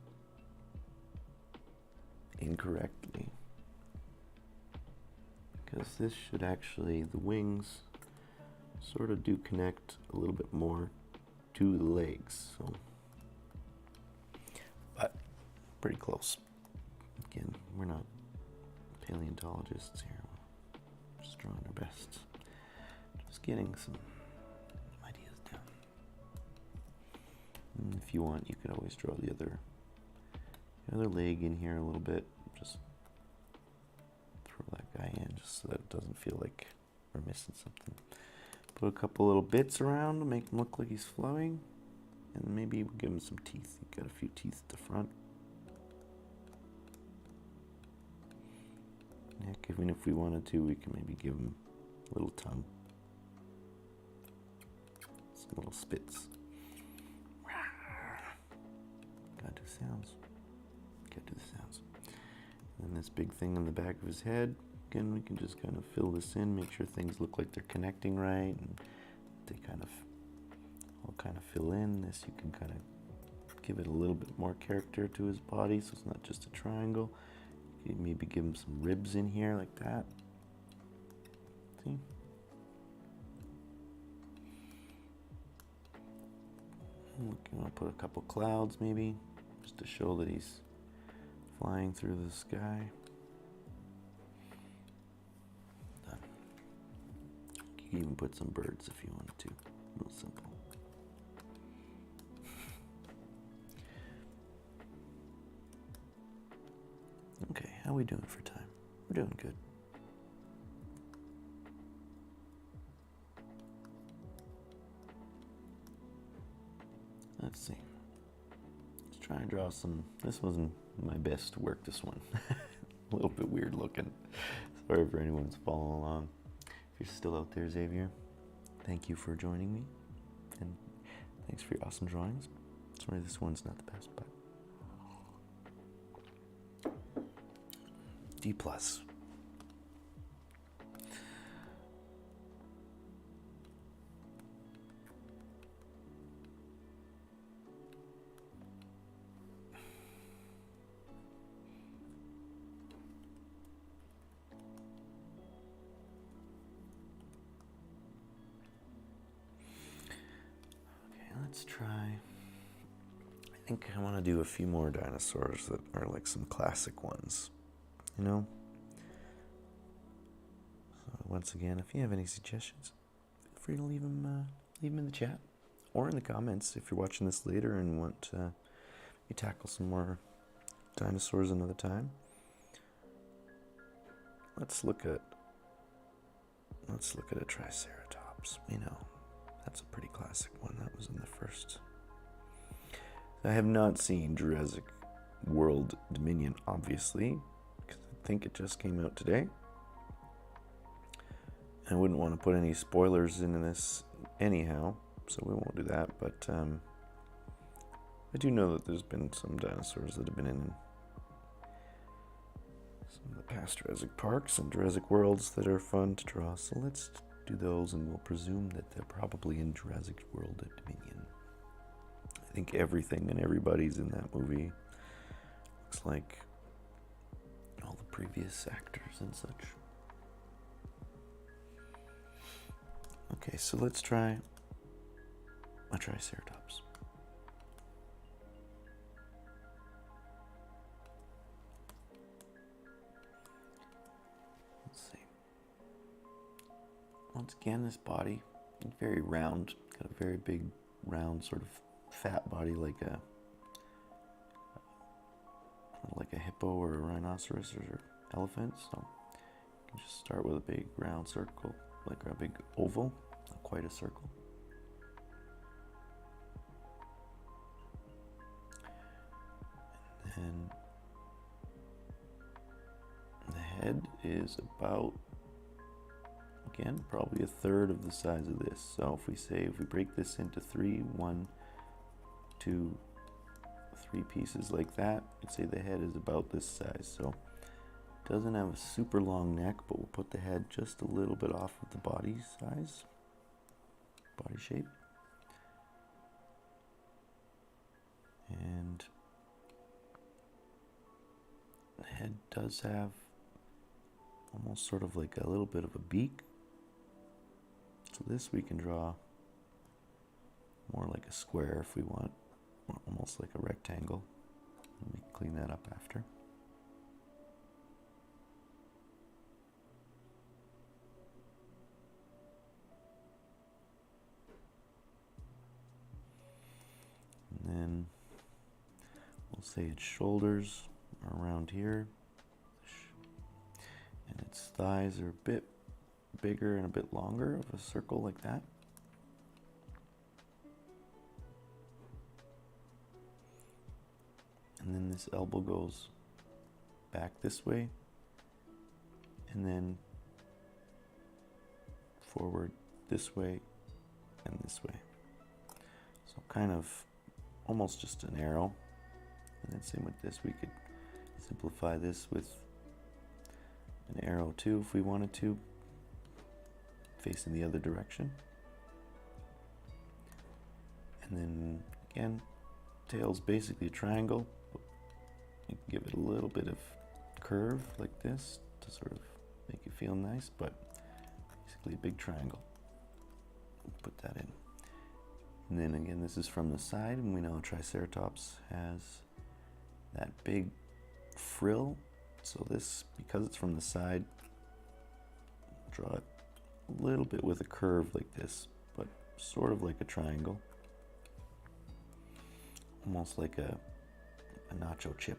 incorrectly. Because this should actually, the wings sort of do connect a little bit more to the legs. So, but pretty close. Again, we're not paleontologists here. We're just drawing our best. Just getting some ideas down. And if you want, you could always draw the other leg in here a little bit. Just throw that guy in just so that it doesn't feel like we're missing something. Put a couple little bits around to make him look like he's flowing. And maybe we'll give him some teeth. He's got a few teeth at the front. Heck, even if we wanted to, we can maybe give him a little tongue. Some little spits. Gotta do sounds. Gotta do the sounds. And this big thing on the back of his head. Again, we can just kind of fill this in, make sure things look like they're connecting right, and they kind of all kind of fill in. This you can kind of give it a little bit more character to his body, so it's not just a triangle. You can maybe give him some ribs in here like that. See? You want to put a couple clouds maybe, just to show that he's flying through the sky. Done. You can even put some birds if you wanted to. Real simple. Okay, how are we doing for time? We're doing good. Let's see. Let's try and draw some. This wasn't my best work, this one. A little bit weird looking. Sorry for anyone's following along. If you're still out there, Xavier, thank you for joining me. And thanks for your awesome drawings. Sorry this one's not the best, but D+. Let's try. I think I want to do a few more dinosaurs that are like some classic ones, you know? So once again, if you have any suggestions, feel free to leave them in the chat or in the comments if you're watching this later and want to tackle some more dinosaurs another time. Let's look at a Triceratops. You know, that's a pretty classic one. That was in the first. I have not seen Jurassic World Dominion, obviously, because I think it just came out today. I wouldn't want to put any spoilers into this anyhow, so we won't do that. But I do know that there's been some dinosaurs that have been in some of the past Jurassic Parks and Jurassic Worlds that are fun to draw. So let's do those, and we'll presume that they're probably in Jurassic World Dominion. I think everything and everybody's in that movie. Looks like all the previous actors and such. Okay, so let's try a Triceratops. Let's see. Once again, this body is very round. Got a very big, round, sort of fat body, like a like a hippo or a rhinoceros or elephant. So you can just start with a big round circle, like a big oval, not quite a circle. And the head is about, again, probably a third of the size of this. So if we break this into 1, 2, 3 pieces like that, you'd say the head is about this size. So it doesn't have a super long neck, but we'll put the head just a little bit off of the body size, body shape. And the head does have almost sort of like a little bit of a beak. So this we can draw more like a square if we want, or almost like a rectangle. Let me clean that up after. And then we'll say its shoulders are around here, and its thighs are a bit bigger and a bit longer of a circle like that. And then this elbow goes back this way and then forward this way and this way. So kind of almost just an arrow. And then same with this, we could simplify this with an arrow too if we wanted to, facing the other direction. And then again, tail's basically a triangle. You can give it a little bit of curve like this to sort of make it feel nice, but basically a big triangle. Put that in. And then again, this is from the side, and we know a Triceratops has that big frill. So this, because it's from the side, draw it a little bit with a curve like this, but sort of like a triangle. Almost like a nacho chip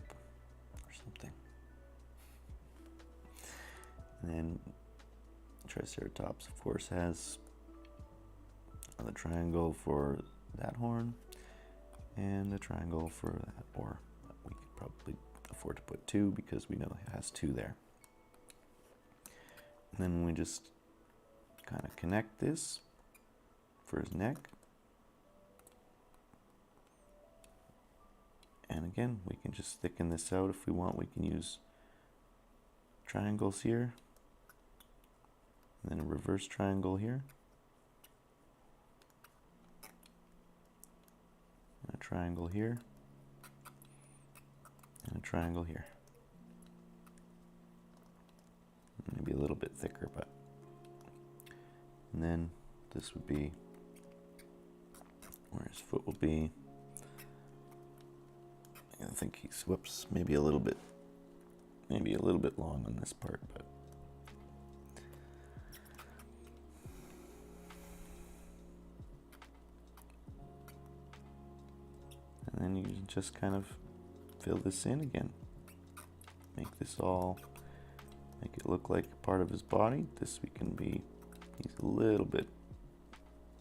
or something. And then Triceratops, of course, has the triangle for that horn and a triangle for that, or we could probably afford to put 2 because we know it has 2 there. And then we just kind of connect this for his neck. And again, we can just thicken this out if we want. We can use triangles here, and then a reverse triangle here, and a triangle here, and a triangle here. Maybe a little bit thicker, but. And then this would be where his foot will be. I think he's, whoops, maybe a little bit long on this part, but and then you just kind of fill this in again. Make it look like part of his body. This we can be, he's a little bit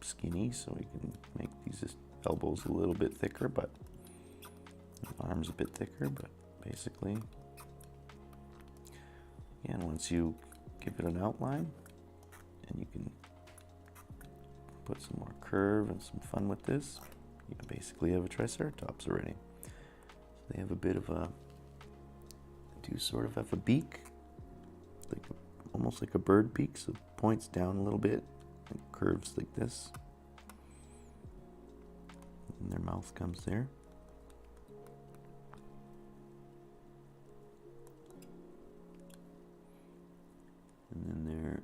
skinny, so we can make these elbows a little bit thicker, but arms a bit thicker, but basically, again, once you give it an outline and you can put some more curve and some fun with this, you basically have a Triceratops already. So they have a bit of a, do sort of have a beak, like almost like a bird beak, so it points down a little bit and curves like this, and their mouth comes there. And then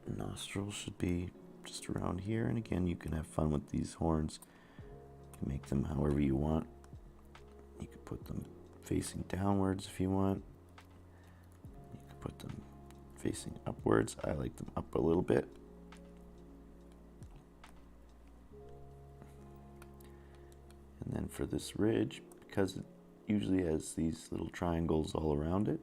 their nostrils should be just around here. And again, you can have fun with these horns. You can make them however you want. You could put them facing downwards if you want. You could put them facing upwards. I like them up a little bit. And then for this ridge, because usually has these little triangles all around it.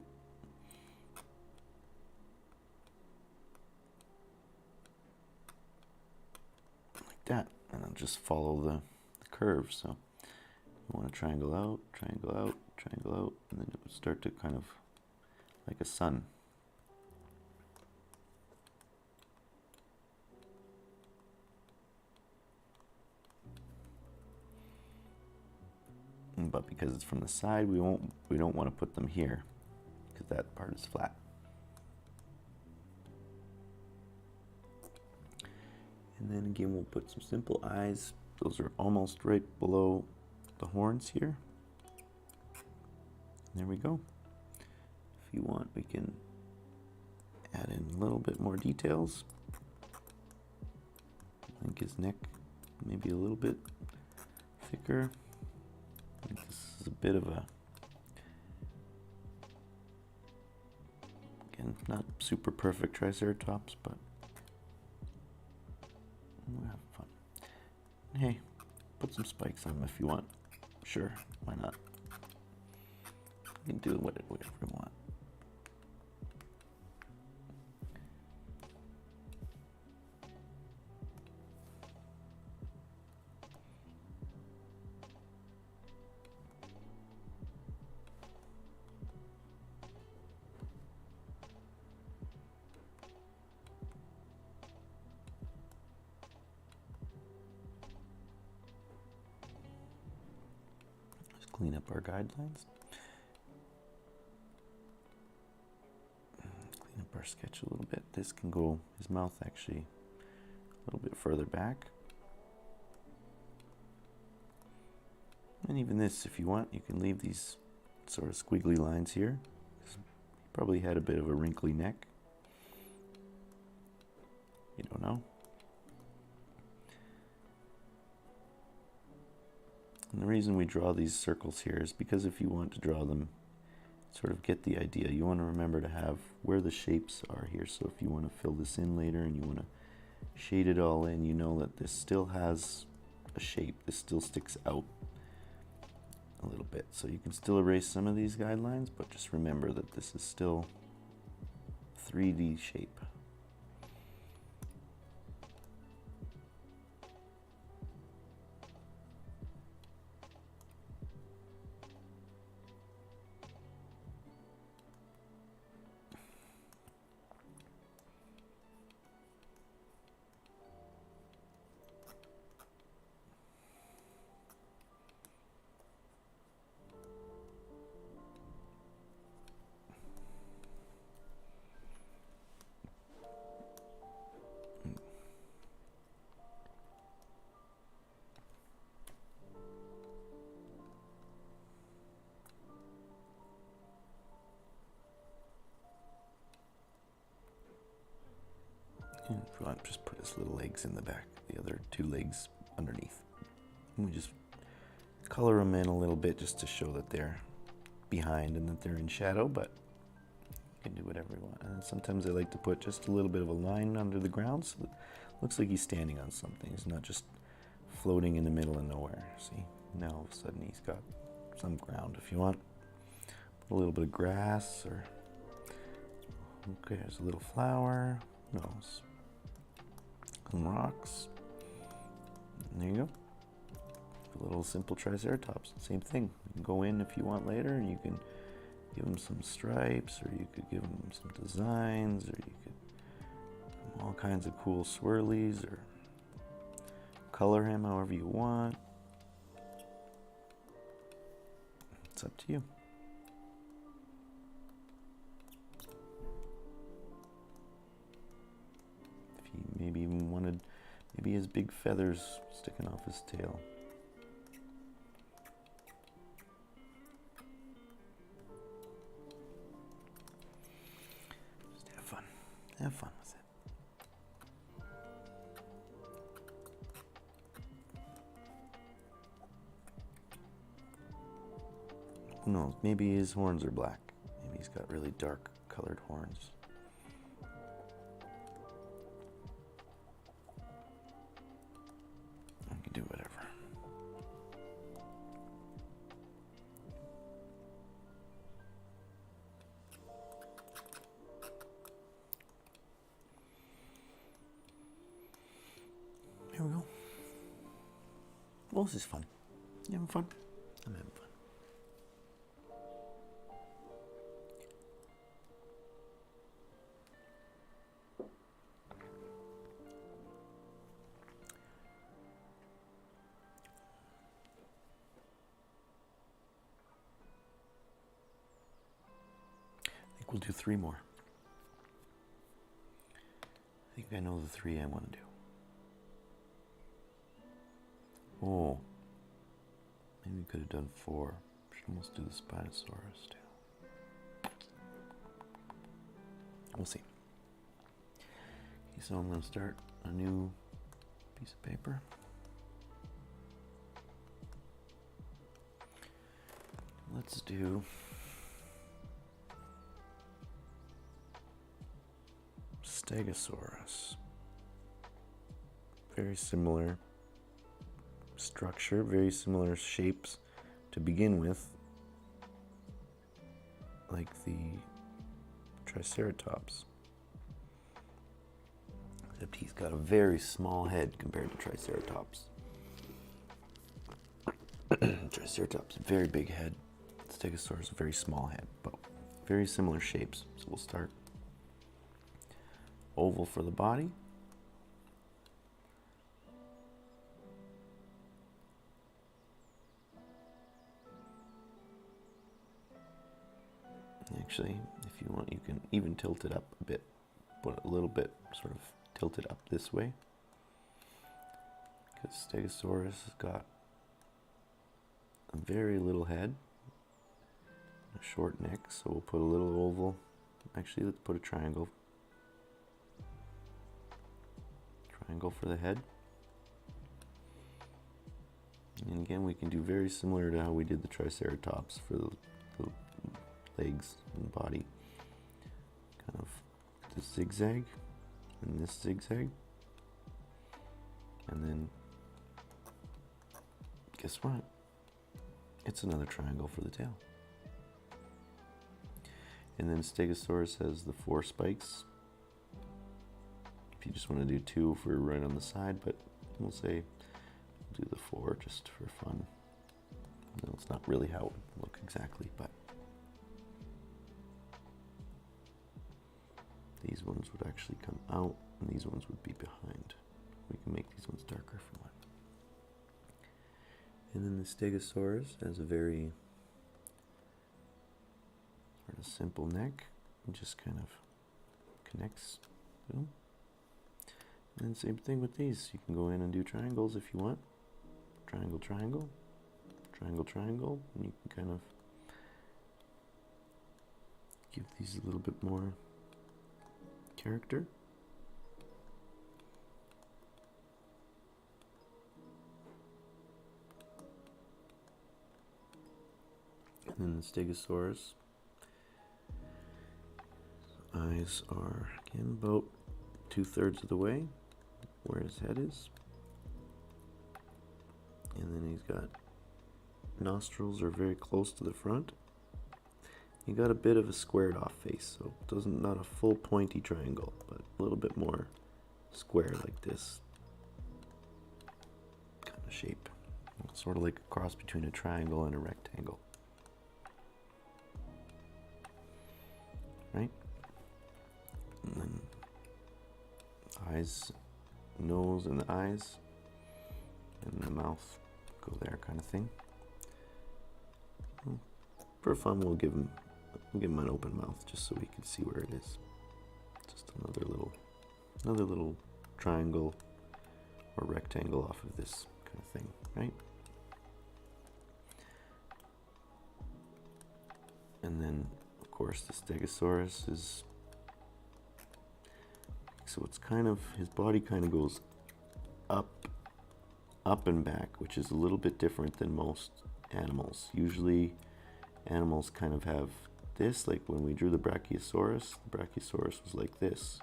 Like that. And I'll just follow the curve. So you want to triangle out, triangle out, triangle out, and then it would start to kind of like a sun. But because it's from the side, we don't want to put them here because that part is flat. And then again, we'll put some simple eyes. Those are almost right below the horns here. There we go. If you want, we can add in a little bit more details. I think his neck maybe a little bit thicker. I think this is a bit of a, again, not super perfect Triceratops, but we'll have fun. Hey, put some spikes on them if you want. Sure, why not? You can do whatever you want. Clean up our guidelines. Clean up our sketch a little bit. This can go, his mouth actually a little bit further back. And even this, if you want, you can leave these sort of squiggly lines here. He probably had a bit of a wrinkly neck. You don't know. And the reason we draw these circles here is because if you want to draw them, sort of get the idea, you want to remember to have where the shapes are here. So if you want to fill this in later and you want to shade it all in, you know that this still has a shape. This still sticks out a little bit. So you can still erase some of these guidelines, but just remember that this is still 3D shape. And if you want, just put his little legs in the back, the other two legs underneath. And we just color them in a little bit just to show that they're behind and that they're in shadow, but you can do whatever you want. And sometimes I like to put just a little bit of a line under the ground so that it looks like he's standing on something. He's not just floating in the middle of nowhere. See, now all of a sudden he's got some ground. If you want, put a little bit of grass or, okay, there's a little flower. Who knows? Some rocks. And there you go. A little simple Triceratops. Same thing. You can go in if you want later and you can give him some stripes, or you could give him some designs, or you could give him all kinds of cool swirlies, or color him however you want. It's up to you. Maybe even wanted, maybe his big feathers sticking off his tail. Just have fun. Have fun with it. Who knows? Maybe his horns are black. Maybe he's got really dark colored horns. Do whatever. Well, this is fun. You having fun? I'm having fun. I think we'll do 3 more. I think I know the 3 I want to do. Oh, maybe we could have done 4. Should almost do the Spinosaurus too. We'll see. Okay, so I'm going to start a new piece of paper. Let's do Stegosaurus. Very similar structure, very similar shapes to begin with, like the Triceratops. Except he's got a very small head compared to Triceratops. Triceratops, very big head. Stegosaurus, very small head, but very similar shapes. So we'll start oval for the body. Actually, if you want, you can even tilt it up a bit. Put it a little bit, sort of tilt it up this way. Because Stegosaurus has got a very little head, a short neck, so we'll put a little oval. Actually, let's put a triangle. Triangle for the head. And again, we can do very similar to how we did the Triceratops for the legs and body. Kind of this zigzag and this zigzag. And then, guess what? It's another triangle for the tail. And then Stegosaurus has the 4 spikes. If you just want to do 2 for right on the side, but we'll say do the 4 just for fun. No, it's not really how it would look exactly, but these ones would actually come out, and these ones would be behind. We can make these ones darker if we want. And then the Stegosaurus has a very sort of simple neck. It just kind of connects. Boom. And then same thing with these. You can go in and do triangles if you want. Triangle, triangle, triangle, triangle, and you can kind of give these a little bit more character. And then the Stegosaurus eyes are again about 2/3 of the way where his head is. And then he's got nostrils are very close to the front. You got a bit of a squared off face, so it doesn't, not a full pointy triangle, but a little bit more square like this kind of shape. Sort of like a cross between a triangle and a rectangle. Right? And then eyes, nose and the eyes, and the mouth go there kind of thing. For fun, we'll give him an open mouth just so we can see where it is. Just another little triangle or rectangle off of this kind of thing, right? And then, of course, the Stegosaurus is, so it's kind of, his body kind of goes up and back, which is a little bit different than most animals. Usually animals kind of have this, like when we drew the Brachiosaurus was like this,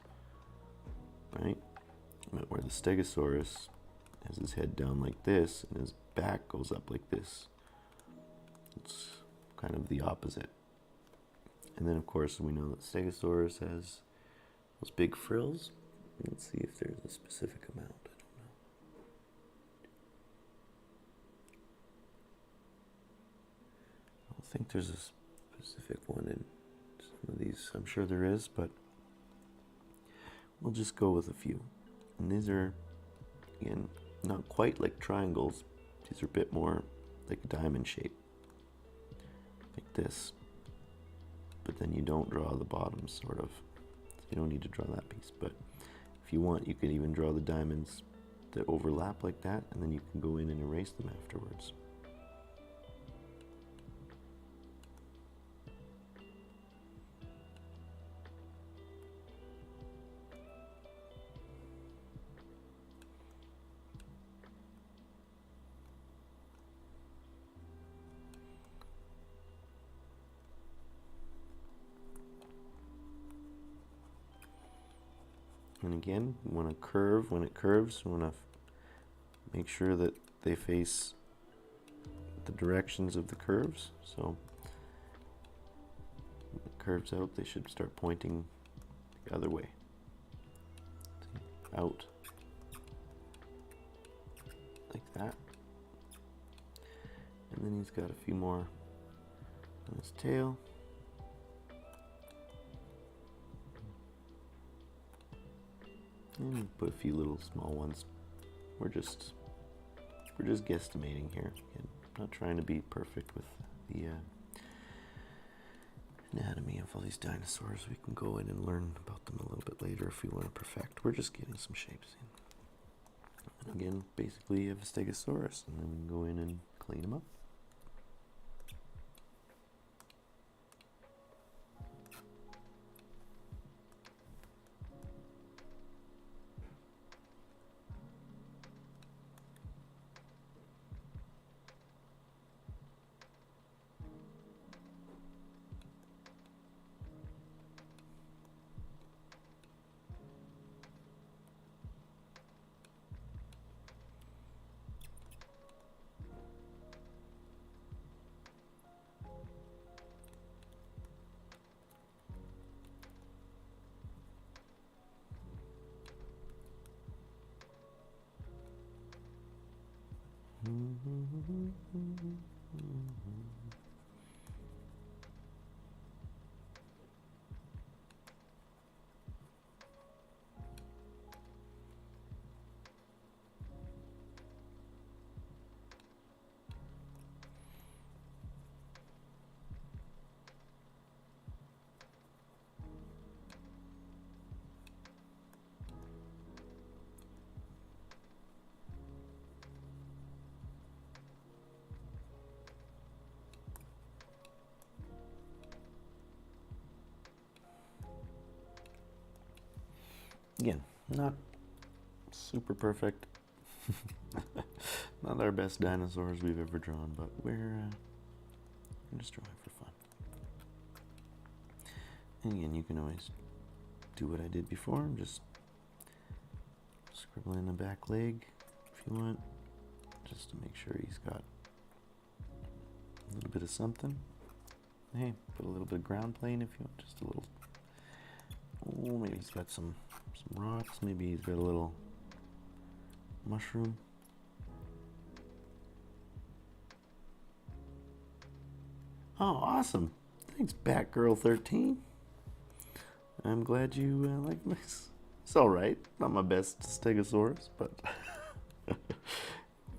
right? But where the Stegosaurus has his head down like this and his back goes up like this. It's kind of the opposite. And then of course we know that Stegosaurus has those big frills. Let's see if there's a specific amount. I don't know. think there's a specific one in some of these. I'm sure there is, but we'll just go with a few. And these are, again, not quite like triangles. These are a bit more like a diamond shape, like this. But then you don't draw the bottoms, sort of. You don't need to draw that piece, but if you want, you could even draw the diamonds that overlap like that, and then you can go in and erase them afterwards. And again, you want to curve. When it curves, you want to make sure that they face the directions of the curves. So when it curves out, they should start pointing the other way. Out. Like that. And then he's got a few more on his tail. And put a few little small ones. We're just guesstimating here. Again, not trying to be perfect with the anatomy of all these dinosaurs. We can go in and learn about them a little bit later if we want to perfect. We're just getting some shapes in. And again, basically you have a Stegosaurus, and then we can go in and clean them up. Again, not super perfect. Not our best dinosaurs we've ever drawn, but we're just drawing for fun. And again, you can always do what I did before and just scribble in the back leg if you want, just to make sure he's got a little bit of something. Hey, put a little bit of ground plane if you want, just a little. Oh, maybe he's got some rocks. Maybe he's got a little mushroom. Oh, awesome. Thanks, Batgirl13. I'm glad you like this. It's alright. Not my best Stegosaurus, but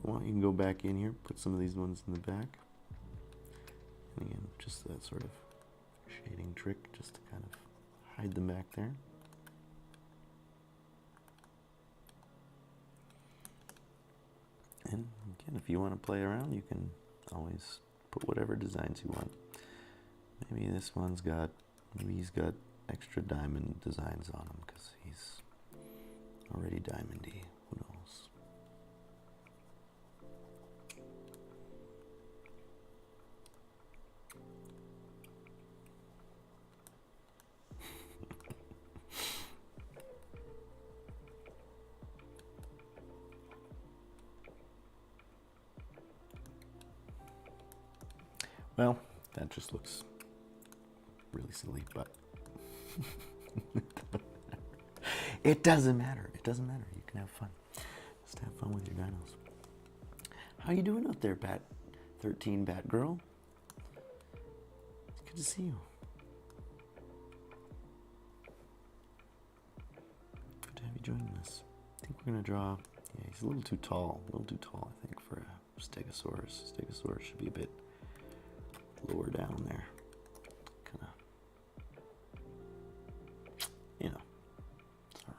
well, you can go back in here, put some of these ones in the back. And again, just that sort of shading trick, just to kind of hide them back there. And again, if you want to play around, you can always put whatever designs you want. Maybe this one's got, maybe he's got extra diamond designs on him because he's already diamondy. Who knows? Well, that just looks really silly, but it doesn't matter. It doesn't matter. You can have fun. Just have fun with your dinos. How you doing out there, Bat13 Batgirl? Good to see you. Good to have you joining us. I think we're gonna draw. Yeah, he's a little too tall. A little too tall, I think, for a Stegosaurus. Stegosaurus should be a bit lower down there. Kind of. You know, it's all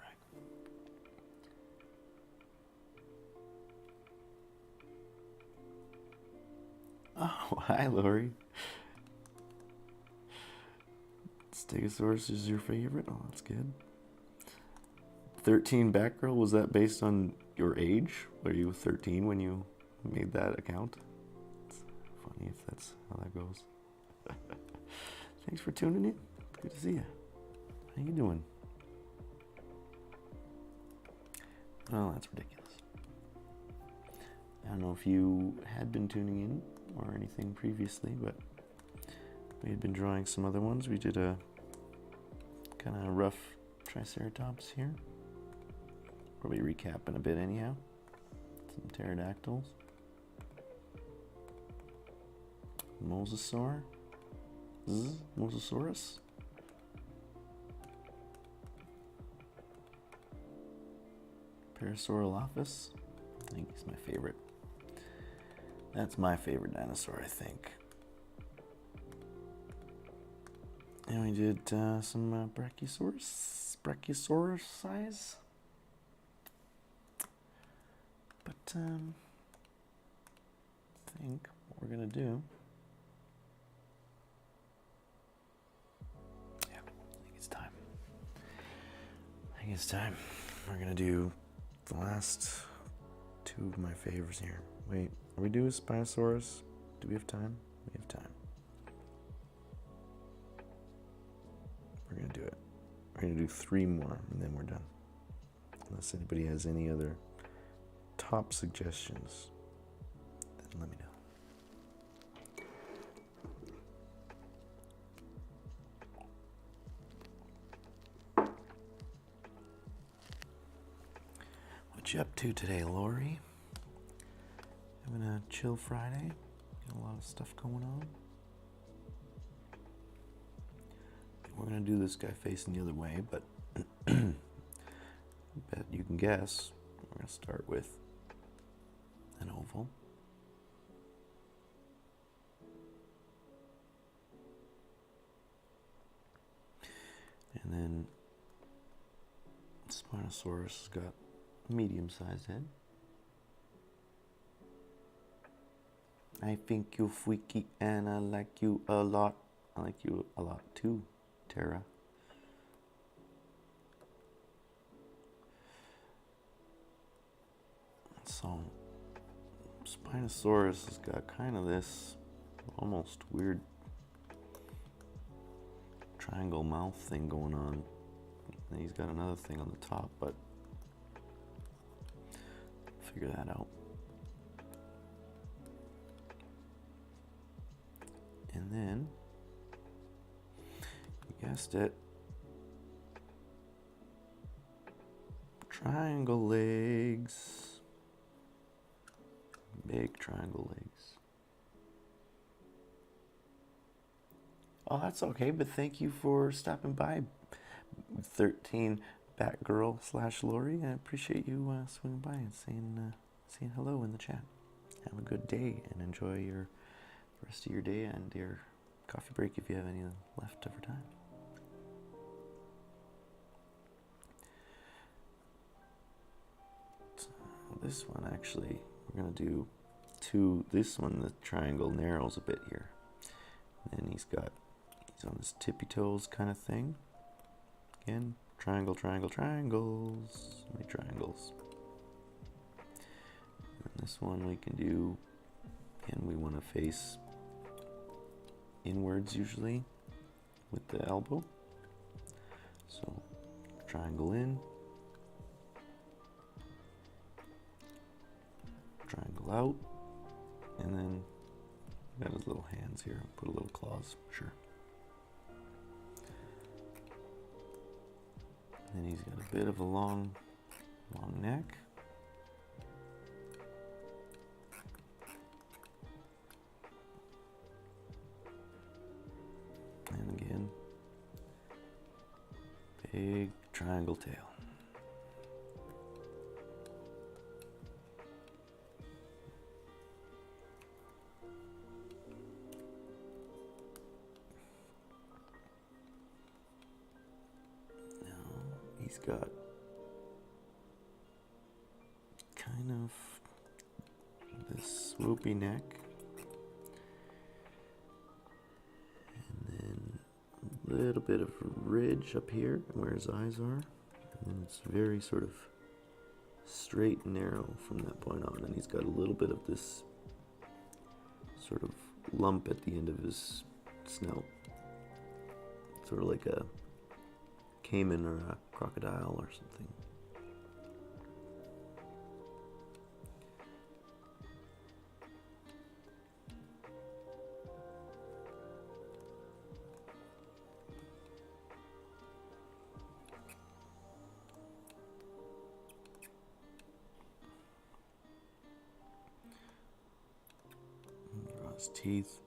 right. Oh, hi, Lori. Stegosaurus is your favorite? Oh, that's good. 13 Batgirl, was that based on your age? Were you 13 when you made that account? It's funny if that's how that goes. Thanks for tuning in. Good to see you. How you doing? Oh, that's ridiculous. I don't know if you had been tuning in or anything previously, but we had been drawing some other ones. We did a kind of rough Triceratops here. Probably recapping a bit anyhow. Some pterodactyls. Mosasaur. Mosasaurus. Parasaurolophus. I think he's my favorite. That's my favorite dinosaur, I think. And we did some Brachiosaurus size. But I think what we're gonna do. Yeah, I think it's time. I think it's time. We're gonna do the last two of my favorites here. Wait, are we doing Spinosaurus? Do we have time? We have time. We're gonna do it. We're gonna do 3 more and then we're done. Unless anybody has any other top suggestions, then let me know. What you up to today, Lori? Having a chill Friday? Got a lot of stuff going on? We're gonna do this guy facing the other way, but I bet you can guess. We're gonna start with an oval. And then Spinosaurus has got a medium-sized head. I think you're freaky and I like you a lot. I like you a lot too, Tara. So, Spinosaurus has got kind of this almost weird triangle mouth thing going on. And he's got another thing on the top, but figure that out. And then, you guessed it, triangle legs. Big triangle legs. Oh, that's okay, but thank you for stopping by, 13 Batgirl / Lori. I appreciate you swinging by and saying hello in the chat. Have a good day and enjoy your rest of your day and your coffee break if you have any left over time. So this one actually, we're gonna do this one, the triangle narrows a bit here. And then he's on his tippy toes kind of thing. Again, triangle, triangle, triangles. How many triangles? And this one we can do, again, we want to face inwards usually with the elbow. So triangle in, triangle out, and then got his little hands here. Put a little claws, sure. And then he's got a bit of a long neck. Big triangle tail. Now he's got kind of this swoopy neck. A little bit of a ridge up here where his eyes are, and then it's very sort of straight and narrow from that point on, and he's got a little bit of this sort of lump at the end of his snout, sort of like a caiman or a crocodile or something. His teeth,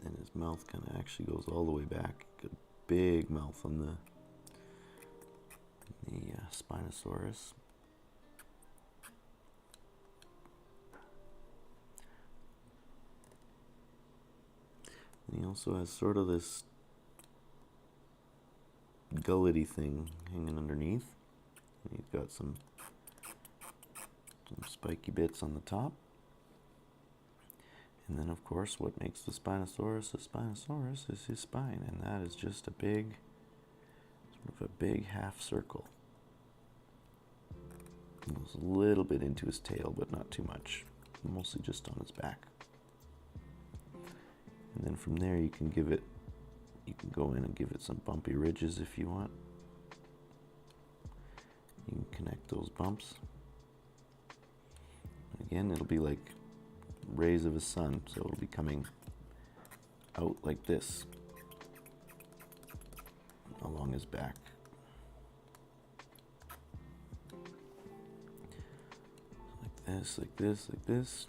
and his mouth kind of actually goes all the way back. Got a big mouth on the Spinosaurus. And he also has sort of this gullety thing hanging underneath. And he's got some spiky bits on the top. And then, of course, what makes the Spinosaurus is his spine, and that is just a big, sort of a big half circle. It goes a little bit into his tail, but not too much, mostly just on his back. And then from there, you can go in and give it some bumpy ridges if you want. You can connect those bumps. Again, it'll be like rays of the sun, so it'll be coming out like this along his back. Like this, like this, like this.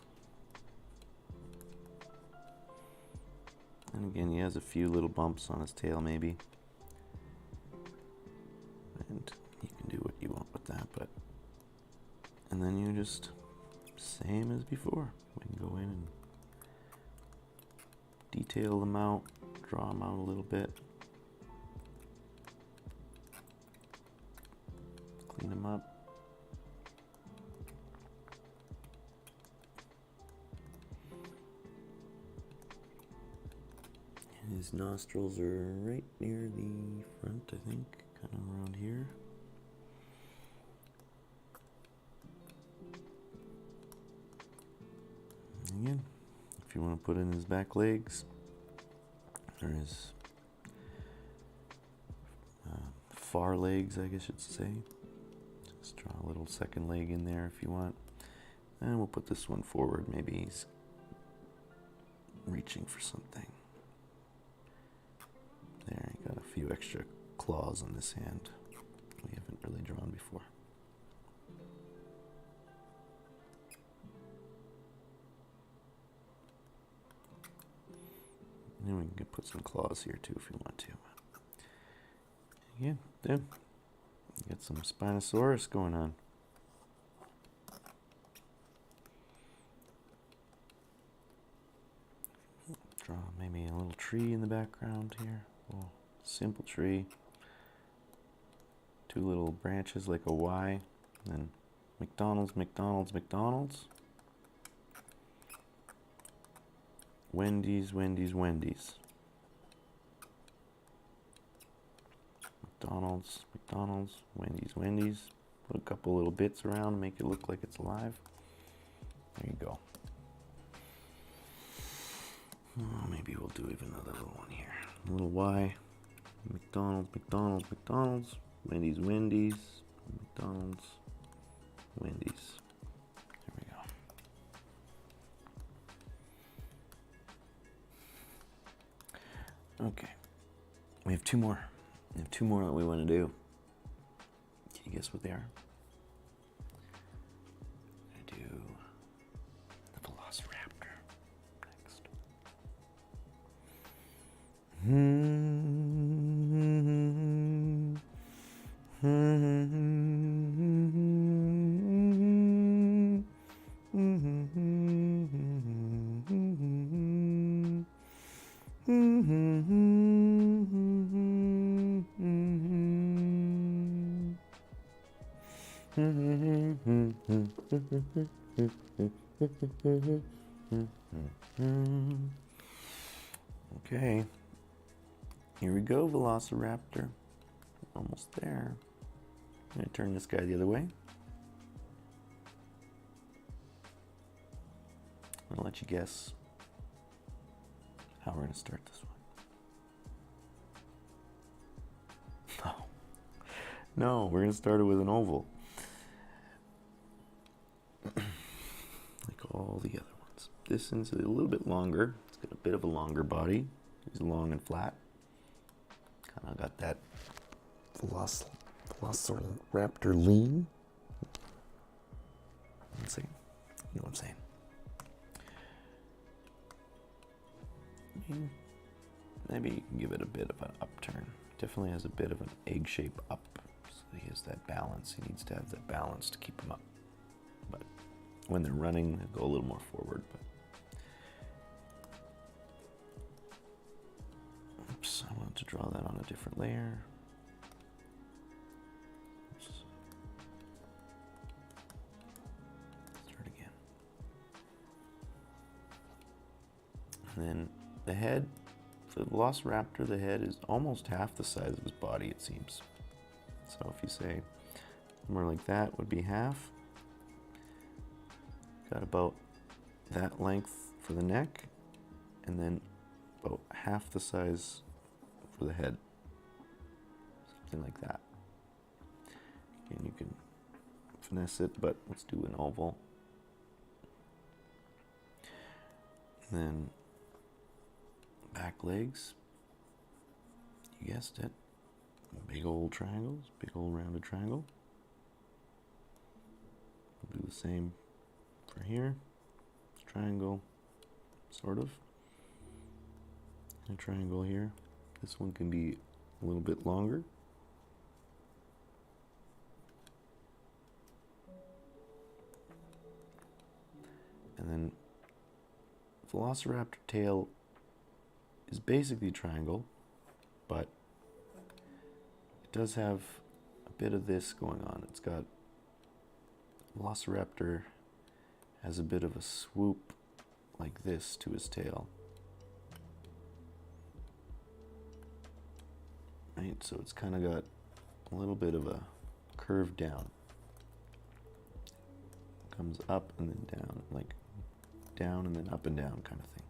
And again, he has a few little bumps on his tail maybe. And you can do what you want with that, but and then you just same as before. We can go in and detail them out, draw them out a little bit, clean them up. And his nostrils are right near the front, I think, kind of around here. Again, if you want to put in his back legs or his far legs, I guess you'd say, just draw a little second leg in there if you want. And we'll put this one forward. Maybe he's reaching for something. There, he got a few extra claws on this hand we haven't really drawn before. And then we can put some claws here too if you want to. Yeah, there. Get some Spinosaurus going on. Draw maybe a little tree in the background here. Oh, simple tree. Two little branches like a Y. And then McDonald's, McDonald's, McDonald's. Wendy's, Wendy's, Wendy's. McDonald's, McDonald's, Wendy's, Wendy's. Put a couple little bits around, make it look like it's alive. There you go. Oh, maybe we'll do even another little one here. A little Y. McDonald's, McDonald's, McDonald's. Wendy's, Wendy's. McDonald's, Wendy's. There we go. Okay. We have two more. We have two more that we want to do. Can you guess what they are? I'm going to do the Velociraptor next. Okay, here we go, Velociraptor. Almost there. I'm going to turn this guy the other way. I'm going to let you guess how we're going to start this one. No, we're going to start it with an oval. Like all the other ones. This one's a little bit longer. It's got a bit of a longer body. It's long and flat. Kind of got that Velociraptor lean. Let's see. You know what I'm saying? Maybe you can give it a bit of an upturn. Definitely has a bit of an egg shape up. So he has that balance. He needs to have that balance to keep him up. But when they're running, they go a little more forward. But oops, I wanted to draw that on a different layer. Oops. Start again. And then the head, for the Velociraptor, the head is almost half the size of his body, it seems. So if you say somewhere like that would be half. Got about that length for the neck, and then about half the size for the head. Something like that. And you can finesse it, but let's do an oval. And then back legs, you guessed it, big old triangles, big old rounded triangle. We'll do the same for here, triangle, sort of, and a triangle here. This one can be a little bit longer. And then Velociraptor tail is basically a triangle, but it does have a bit of this going on. It's got, Velociraptor has a bit of a swoop like this to his tail. Right, so it's kind of got a little bit of a curve down. Comes up and then down, like down and then up and down kind of thing.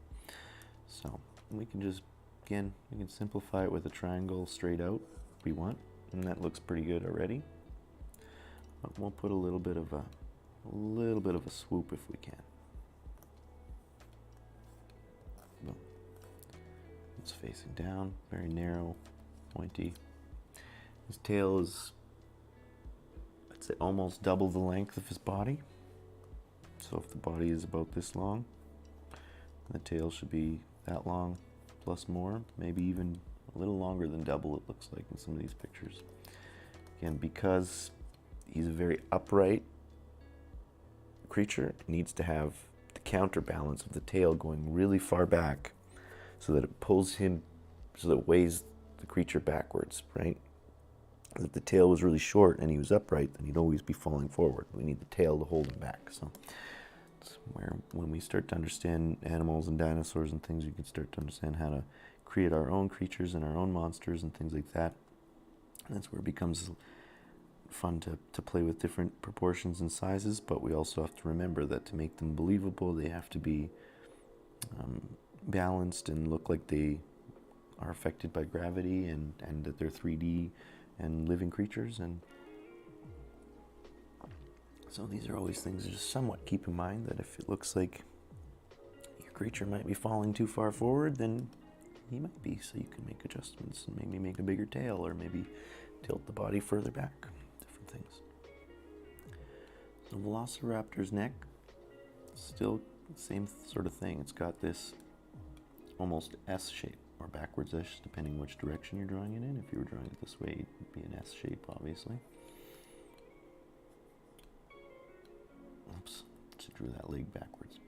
So we can just, again, we can simplify it with a triangle straight out if we want, and that looks pretty good already. But we'll put a little bit of a swoop if we can. Boom. It's facing down, very narrow, pointy. His tail is, I'd say, almost double the length of his body. So if the body is about this long, the tail should be that long plus more, maybe even a little longer than double, it looks like in some of these pictures. Again, because he's a very upright creature, it needs to have the counterbalance of the tail going really far back so that it pulls him, so that it weighs the creature backwards, right? If the tail was really short and he was upright, then he'd always be falling forward. We need the tail to hold him back. So it's where, when we start to understand animals and dinosaurs and things, we can start to understand how to create our own creatures and our own monsters and things like that. And that's where it becomes fun to play with different proportions and sizes, but we also have to remember that to make them believable, they have to be balanced and look like they are affected by gravity, and that they're 3D and living creatures. And so these are always things to just somewhat keep in mind, that if it looks like your creature might be falling too far forward, then he might be, so you can make adjustments and maybe make a bigger tail, or maybe tilt the body further back, different things. So Velociraptor's neck, still the same sort of thing. It's got this almost S shape, or backwards S, depending which direction you're drawing it in. If you were drawing it this way, it would be an S shape, obviously. Oops, just drew that leg backwards.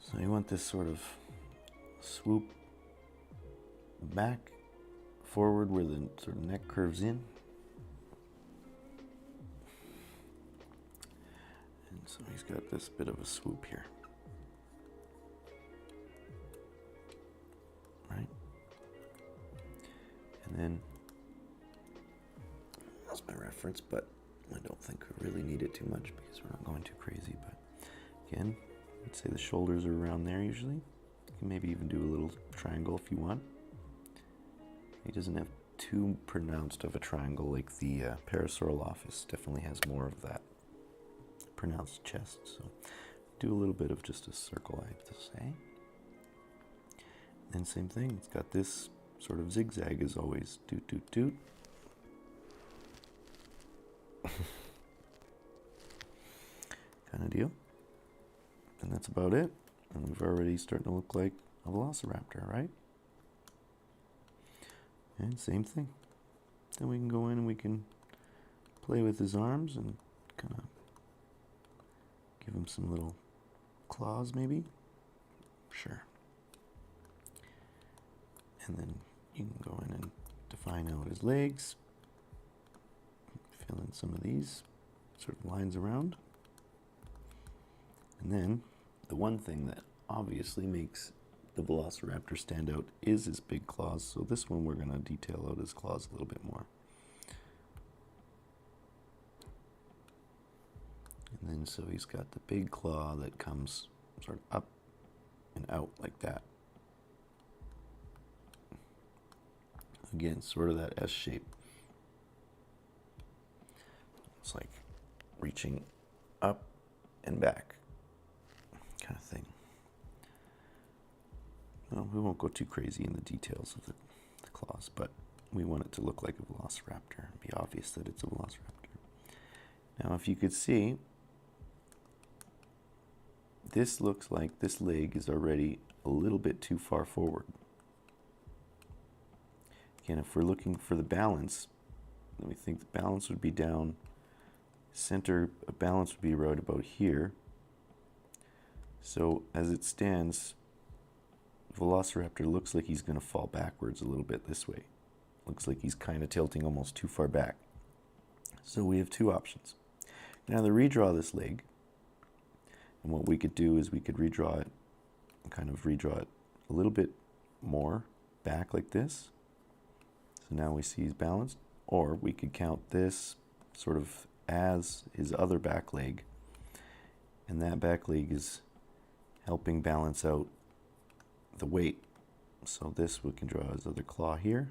So you want this sort of swoop back, forward, where the sort of neck curves in. So he's got this bit of a swoop here. Right? And then, that's my reference, but I don't think we really need it too much because we're not going too crazy. But again, I'd say the shoulders are around there usually. You can maybe even do a little triangle if you want. He doesn't have too pronounced of a triangle like the Parasaurolophus. Definitely has more of that pronounced chest. So do a little bit of just a circle, I have to say. And same thing, it's got this sort of zigzag as always. Doot, doot, doot. Kind of deal. And that's about it. And we've already starting to look like a velociraptor, right? And same thing. Then we can go in and we can play with his arms and kind of give him some little claws maybe. Sure. And then you can go in and define out his legs. Fill in some of these sort of lines around. And then the one thing that obviously makes the velociraptor stand out is his big claws. So this one we're going to detail out his claws a little bit more. And then so he's got the big claw that comes sort of up and out like that. Again, sort of that S shape. It's like reaching up and back kind of thing. Well, we won't go too crazy in the details of the claws, but we want it to look like a velociraptor and be obvious that it's a velociraptor. Now, if you could see, this looks like this leg is already a little bit too far forward. Again, if we're looking for the balance, then we think the balance would be down, center of balance would be right about here. So as it stands, Velociraptor looks like he's going to fall backwards a little bit this way. Looks like he's kind of tilting almost too far back. So we have two options. Now to redraw this leg, and what we could do is we could redraw it, kind of redraw it a little bit more back like this. So now we see he's balanced. Or we could count this sort of as his other back leg. And that back leg is helping balance out the weight. So this we can draw his other claw here.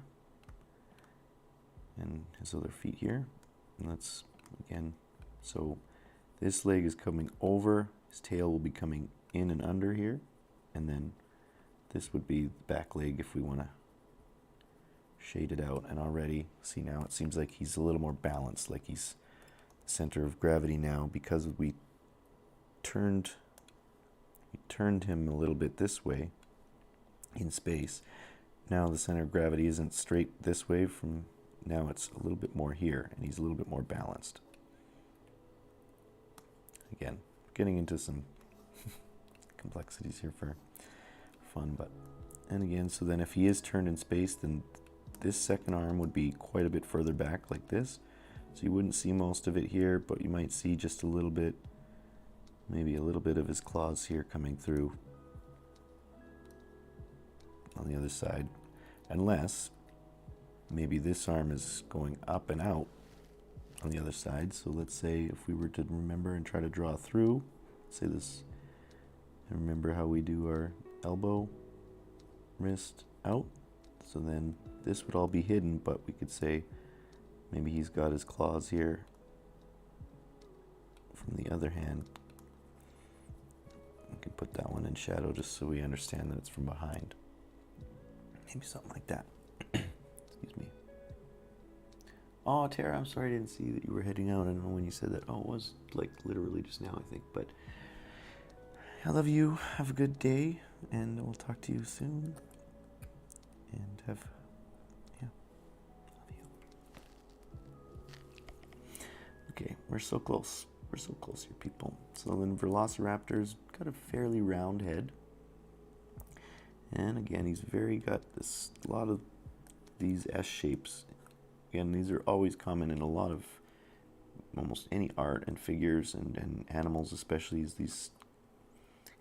And his other feet here. And that's, again, so this leg is coming over. His tail will be coming in and under here. And then this would be the back leg if we want to shade it out. And already, see now, it seems like he's a little more balanced, like he's center of gravity now, because we turned him a little bit this way in space. Now the center of gravity isn't straight this way from, now it's a little bit more here, and he's a little bit more balanced. Again, getting into some complexities here for fun, but, and again, so then if he is turned in space, then this second arm would be quite a bit further back like this. So you wouldn't see most of it here, but you might see just a little bit, maybe a little bit of his claws here coming through on the other side. Unless maybe this arm is going up and out on the other side. So let's say if we were to remember and try to draw through, say this, and remember how we do our elbow, wrist, out. So then this would all be hidden, but we could say maybe he's got his claws here from the other hand. We can put that one in shadow just so we understand that it's from behind. Maybe something like that. Excuse me. Oh, Tara, I'm sorry I didn't see that you were heading out. I don't know when you said that. Oh, it was like literally just now, I think. But I love you. Have a good day, and we'll talk to you soon. And have, yeah, love you. Okay, we're so close. We're so close here, people. So then Velociraptor's got a fairly round head. And again, he's got this, a lot of these S shapes. Again, these are always common in a lot of almost any art and figures and animals especially is these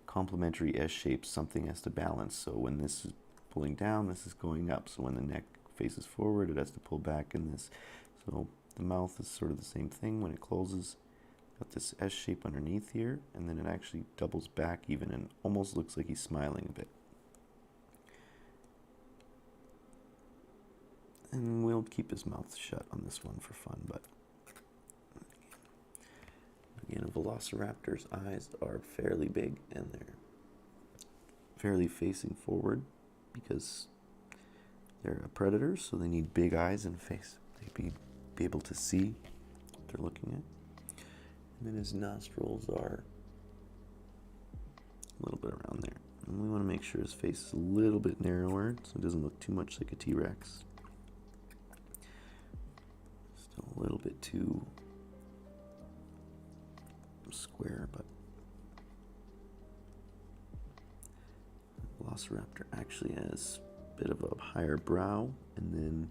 complementary S shapes. Something has to balance. So when this is pulling down, this is going up. So when the neck faces forward, it has to pull back in this. So the mouth is sort of the same thing. When it closes, got this S shape underneath here, and then it actually doubles back even and almost looks like he's smiling a bit. And we'll keep his mouth shut on this one for fun, but again, a velociraptor's eyes are fairly big and they're fairly facing forward because they're a predator, so they need big eyes and face. They'd be able to see what they're looking at. And then his nostrils are a little bit around there. And we want to make sure his face is a little bit narrower so it doesn't look too much like a T-Rex. Still a little bit too square, but Velociraptor actually has a bit of a higher brow, and then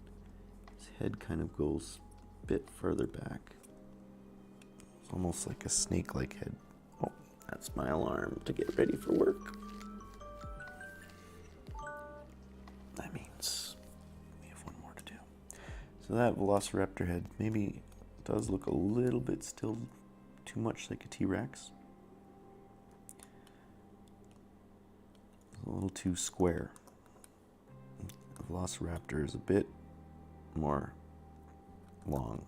his head kind of goes a bit further back. It's almost like a snake-like head. Oh, that's my alarm to get ready for work. That means we have one more to do. So that Velociraptor head maybe does look a little bit still too much like a T-Rex. A little too square. The Velociraptor is a bit more long,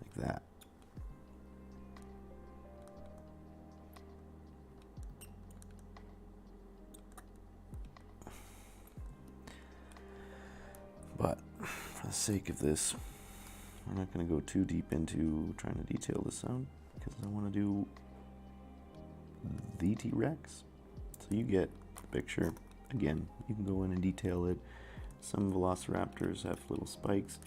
like that. But for the sake of this, I'm not going to go too deep into trying to detail this out because I want to do the T-Rex. So you get the picture. Again, you can go in and detail it. Some velociraptors have little spikes.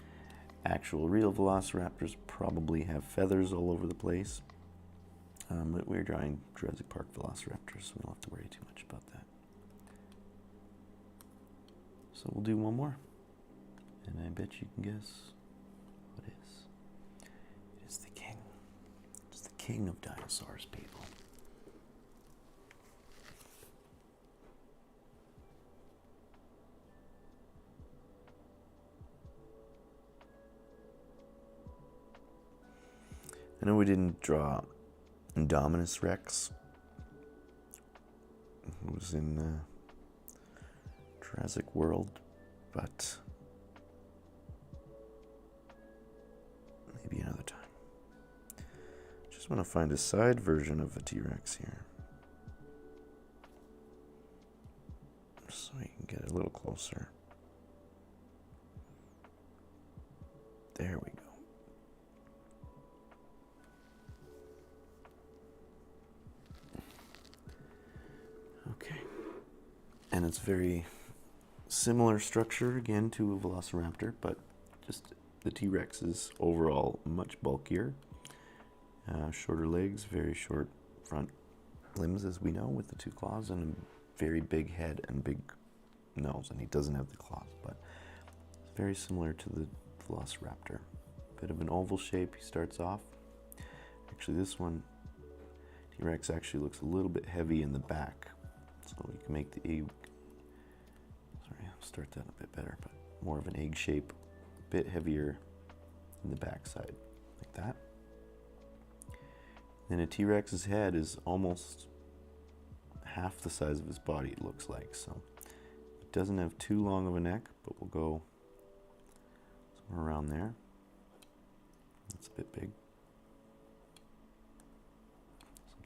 Actual real velociraptors probably have feathers all over the place. But we're drawing Jurassic Park velociraptors, so we don't have to worry too much about that. So we'll do one more. And I bet you can guess what it is. It is the king. It's the king of dinosaurs, people. I know we didn't draw Indominus Rex. It was in Jurassic World, but maybe another time. Just want to find a side version of a T-Rex here, so you can get a little closer. There we go. Okay, and it's very similar structure again to a Velociraptor, but just the T-Rex is overall much bulkier, shorter legs, very short front limbs, as we know, with the two claws, and a very big head and big nose, and he doesn't have the claws, but it's very similar to the Velociraptor. Bit of an oval shape he starts off. Actually, this one, T-Rex actually looks a little bit heavy in the back. So you can make the egg, sorry, I'll start that a bit better, but more of an egg shape, a bit heavier in the back side, like that. Then a T-Rex's head is almost half the size of his body, it looks like. So it doesn't have too long of a neck, but we'll go somewhere around there. That's a bit big.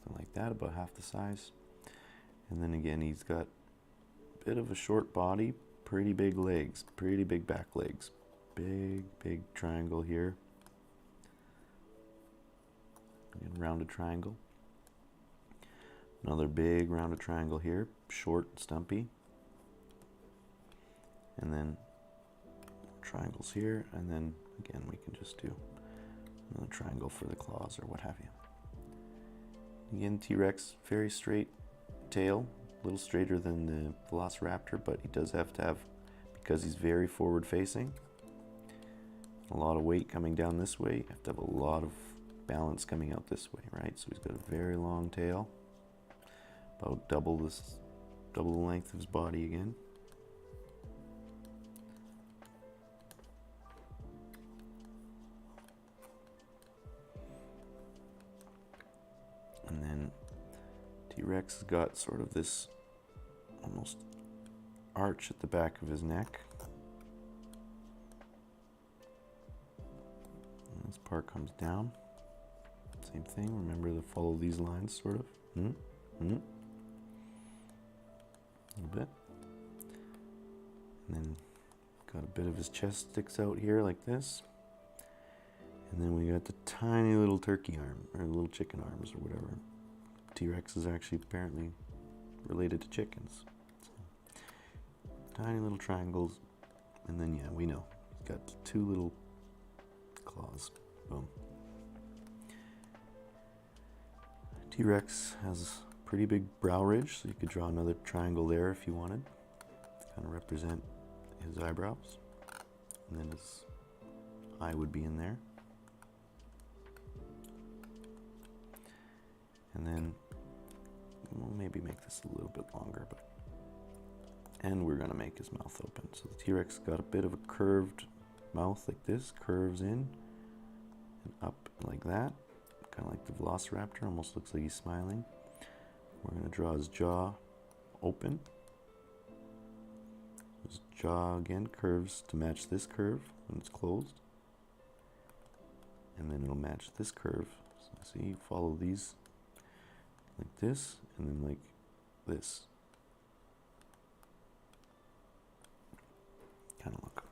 Something like that, about half the size. And then again, he's got a bit of a short body, pretty big legs, pretty big back legs. Big triangle here. Again, rounded triangle. Another big rounded triangle here, short, stumpy. And then triangles here, and then again, we can just do another triangle for the claws or what have you. Again, T-Rex, very straight tail, a little straighter than the Velociraptor, but he does have to have, because he's very forward facing, a lot of weight coming down this way. You have to have a lot of balance coming out this way, right? So he's got a very long tail, about double the length of his body again. And then T-Rex has got sort of this almost arch at the back of his neck. And this part comes down. Same thing, remember to follow these lines, sort of. A little bit. And then got a bit of his chest sticks out here like this. And then we got the tiny little turkey arm, or little chicken arms, or whatever. T-Rex is actually apparently related to chickens. So, tiny little triangles. And then, yeah, we know. He's got 2 little claws. Boom. T-Rex has a pretty big brow ridge, so you could draw another triangle there if you wanted to kind of represent his eyebrows. And then his eye would be in there. And then we'll maybe make this a little bit longer, and we're gonna make his mouth open. So the T-Rex got a bit of a curved mouth like this, curves in and up like that, kind of like the Velociraptor, almost looks like he's smiling. We're gonna draw his jaw open. His jaw again curves to match this curve when it's closed. And then it'll match this curve. So see, follow these like this, and then like this. Kind of look.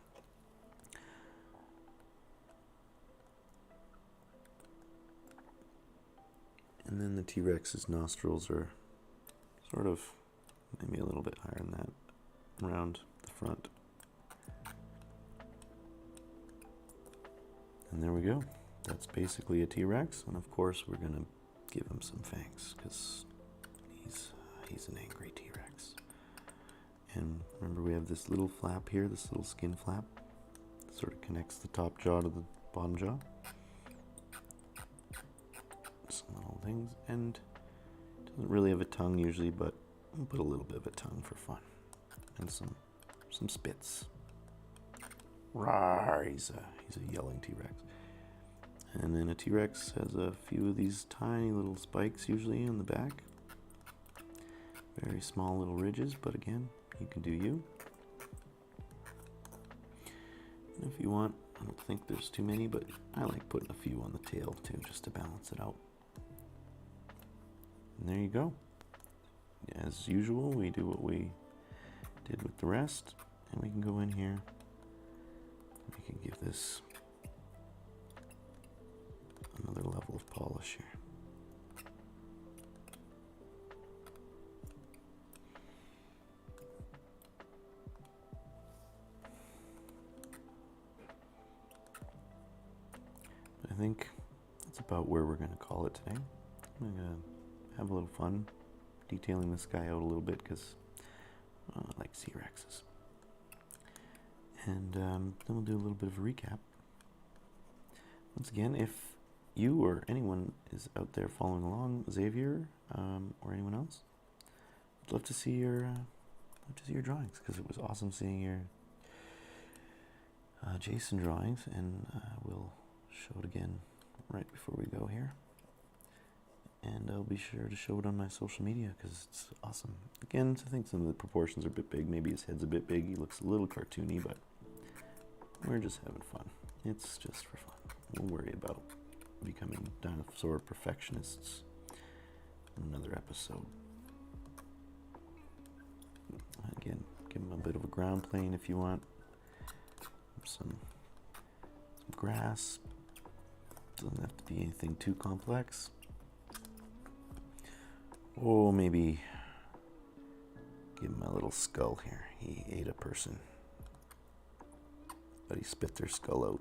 And then the T-Rex's nostrils are sort of maybe a little bit higher than that, around the front. And there we go. That's basically a T-Rex, and of course we're gonna give him some fangs because he's an angry T-Rex. And remember, we have this little flap here, this little skin flap, sort of connects the top jaw to the bottom jaw. Some little things, and doesn't really have a tongue usually, but we'll put a little bit of a tongue for fun, and some spits. Rawr, he's a yelling T-Rex. And then a T-Rex has a few of these tiny little spikes usually in the back. Very small little ridges, but again, you can do you. And if you want, I don't think there's too many, but I like putting a few on the tail too, just to balance it out. And there you go. As usual, we do what we did with the rest, and we can go in here. We can give this another level of polish here. But I think that's about where we're going to call it today. I'm going to have a little fun detailing this guy out a little bit because I like T-Rexes. And then we'll do a little bit of a recap. Once again, if you or anyone is out there following along, Xavier or anyone else, I'd love to see your drawings, because it was awesome seeing your Jason drawings, and we'll show it again right before we go here. And I'll be sure to show it on my social media because it's awesome. Again, I think some of the proportions are a bit big. Maybe his head's a bit big. He looks a little cartoony, but we're just having fun. It's just for fun. We'll worry about becoming dinosaur perfectionists in another episode. Again, give him a bit of a ground plane if you want. Some grass. Doesn't have to be anything too complex. Oh, maybe give him a little skull here. He ate a person, but he spit their skull out.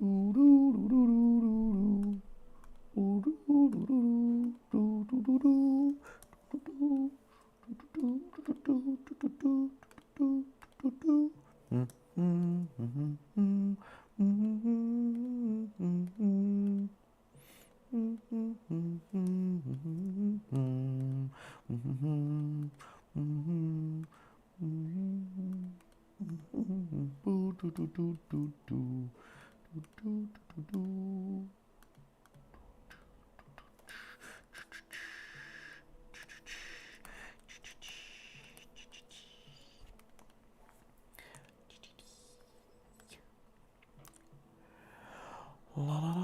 La la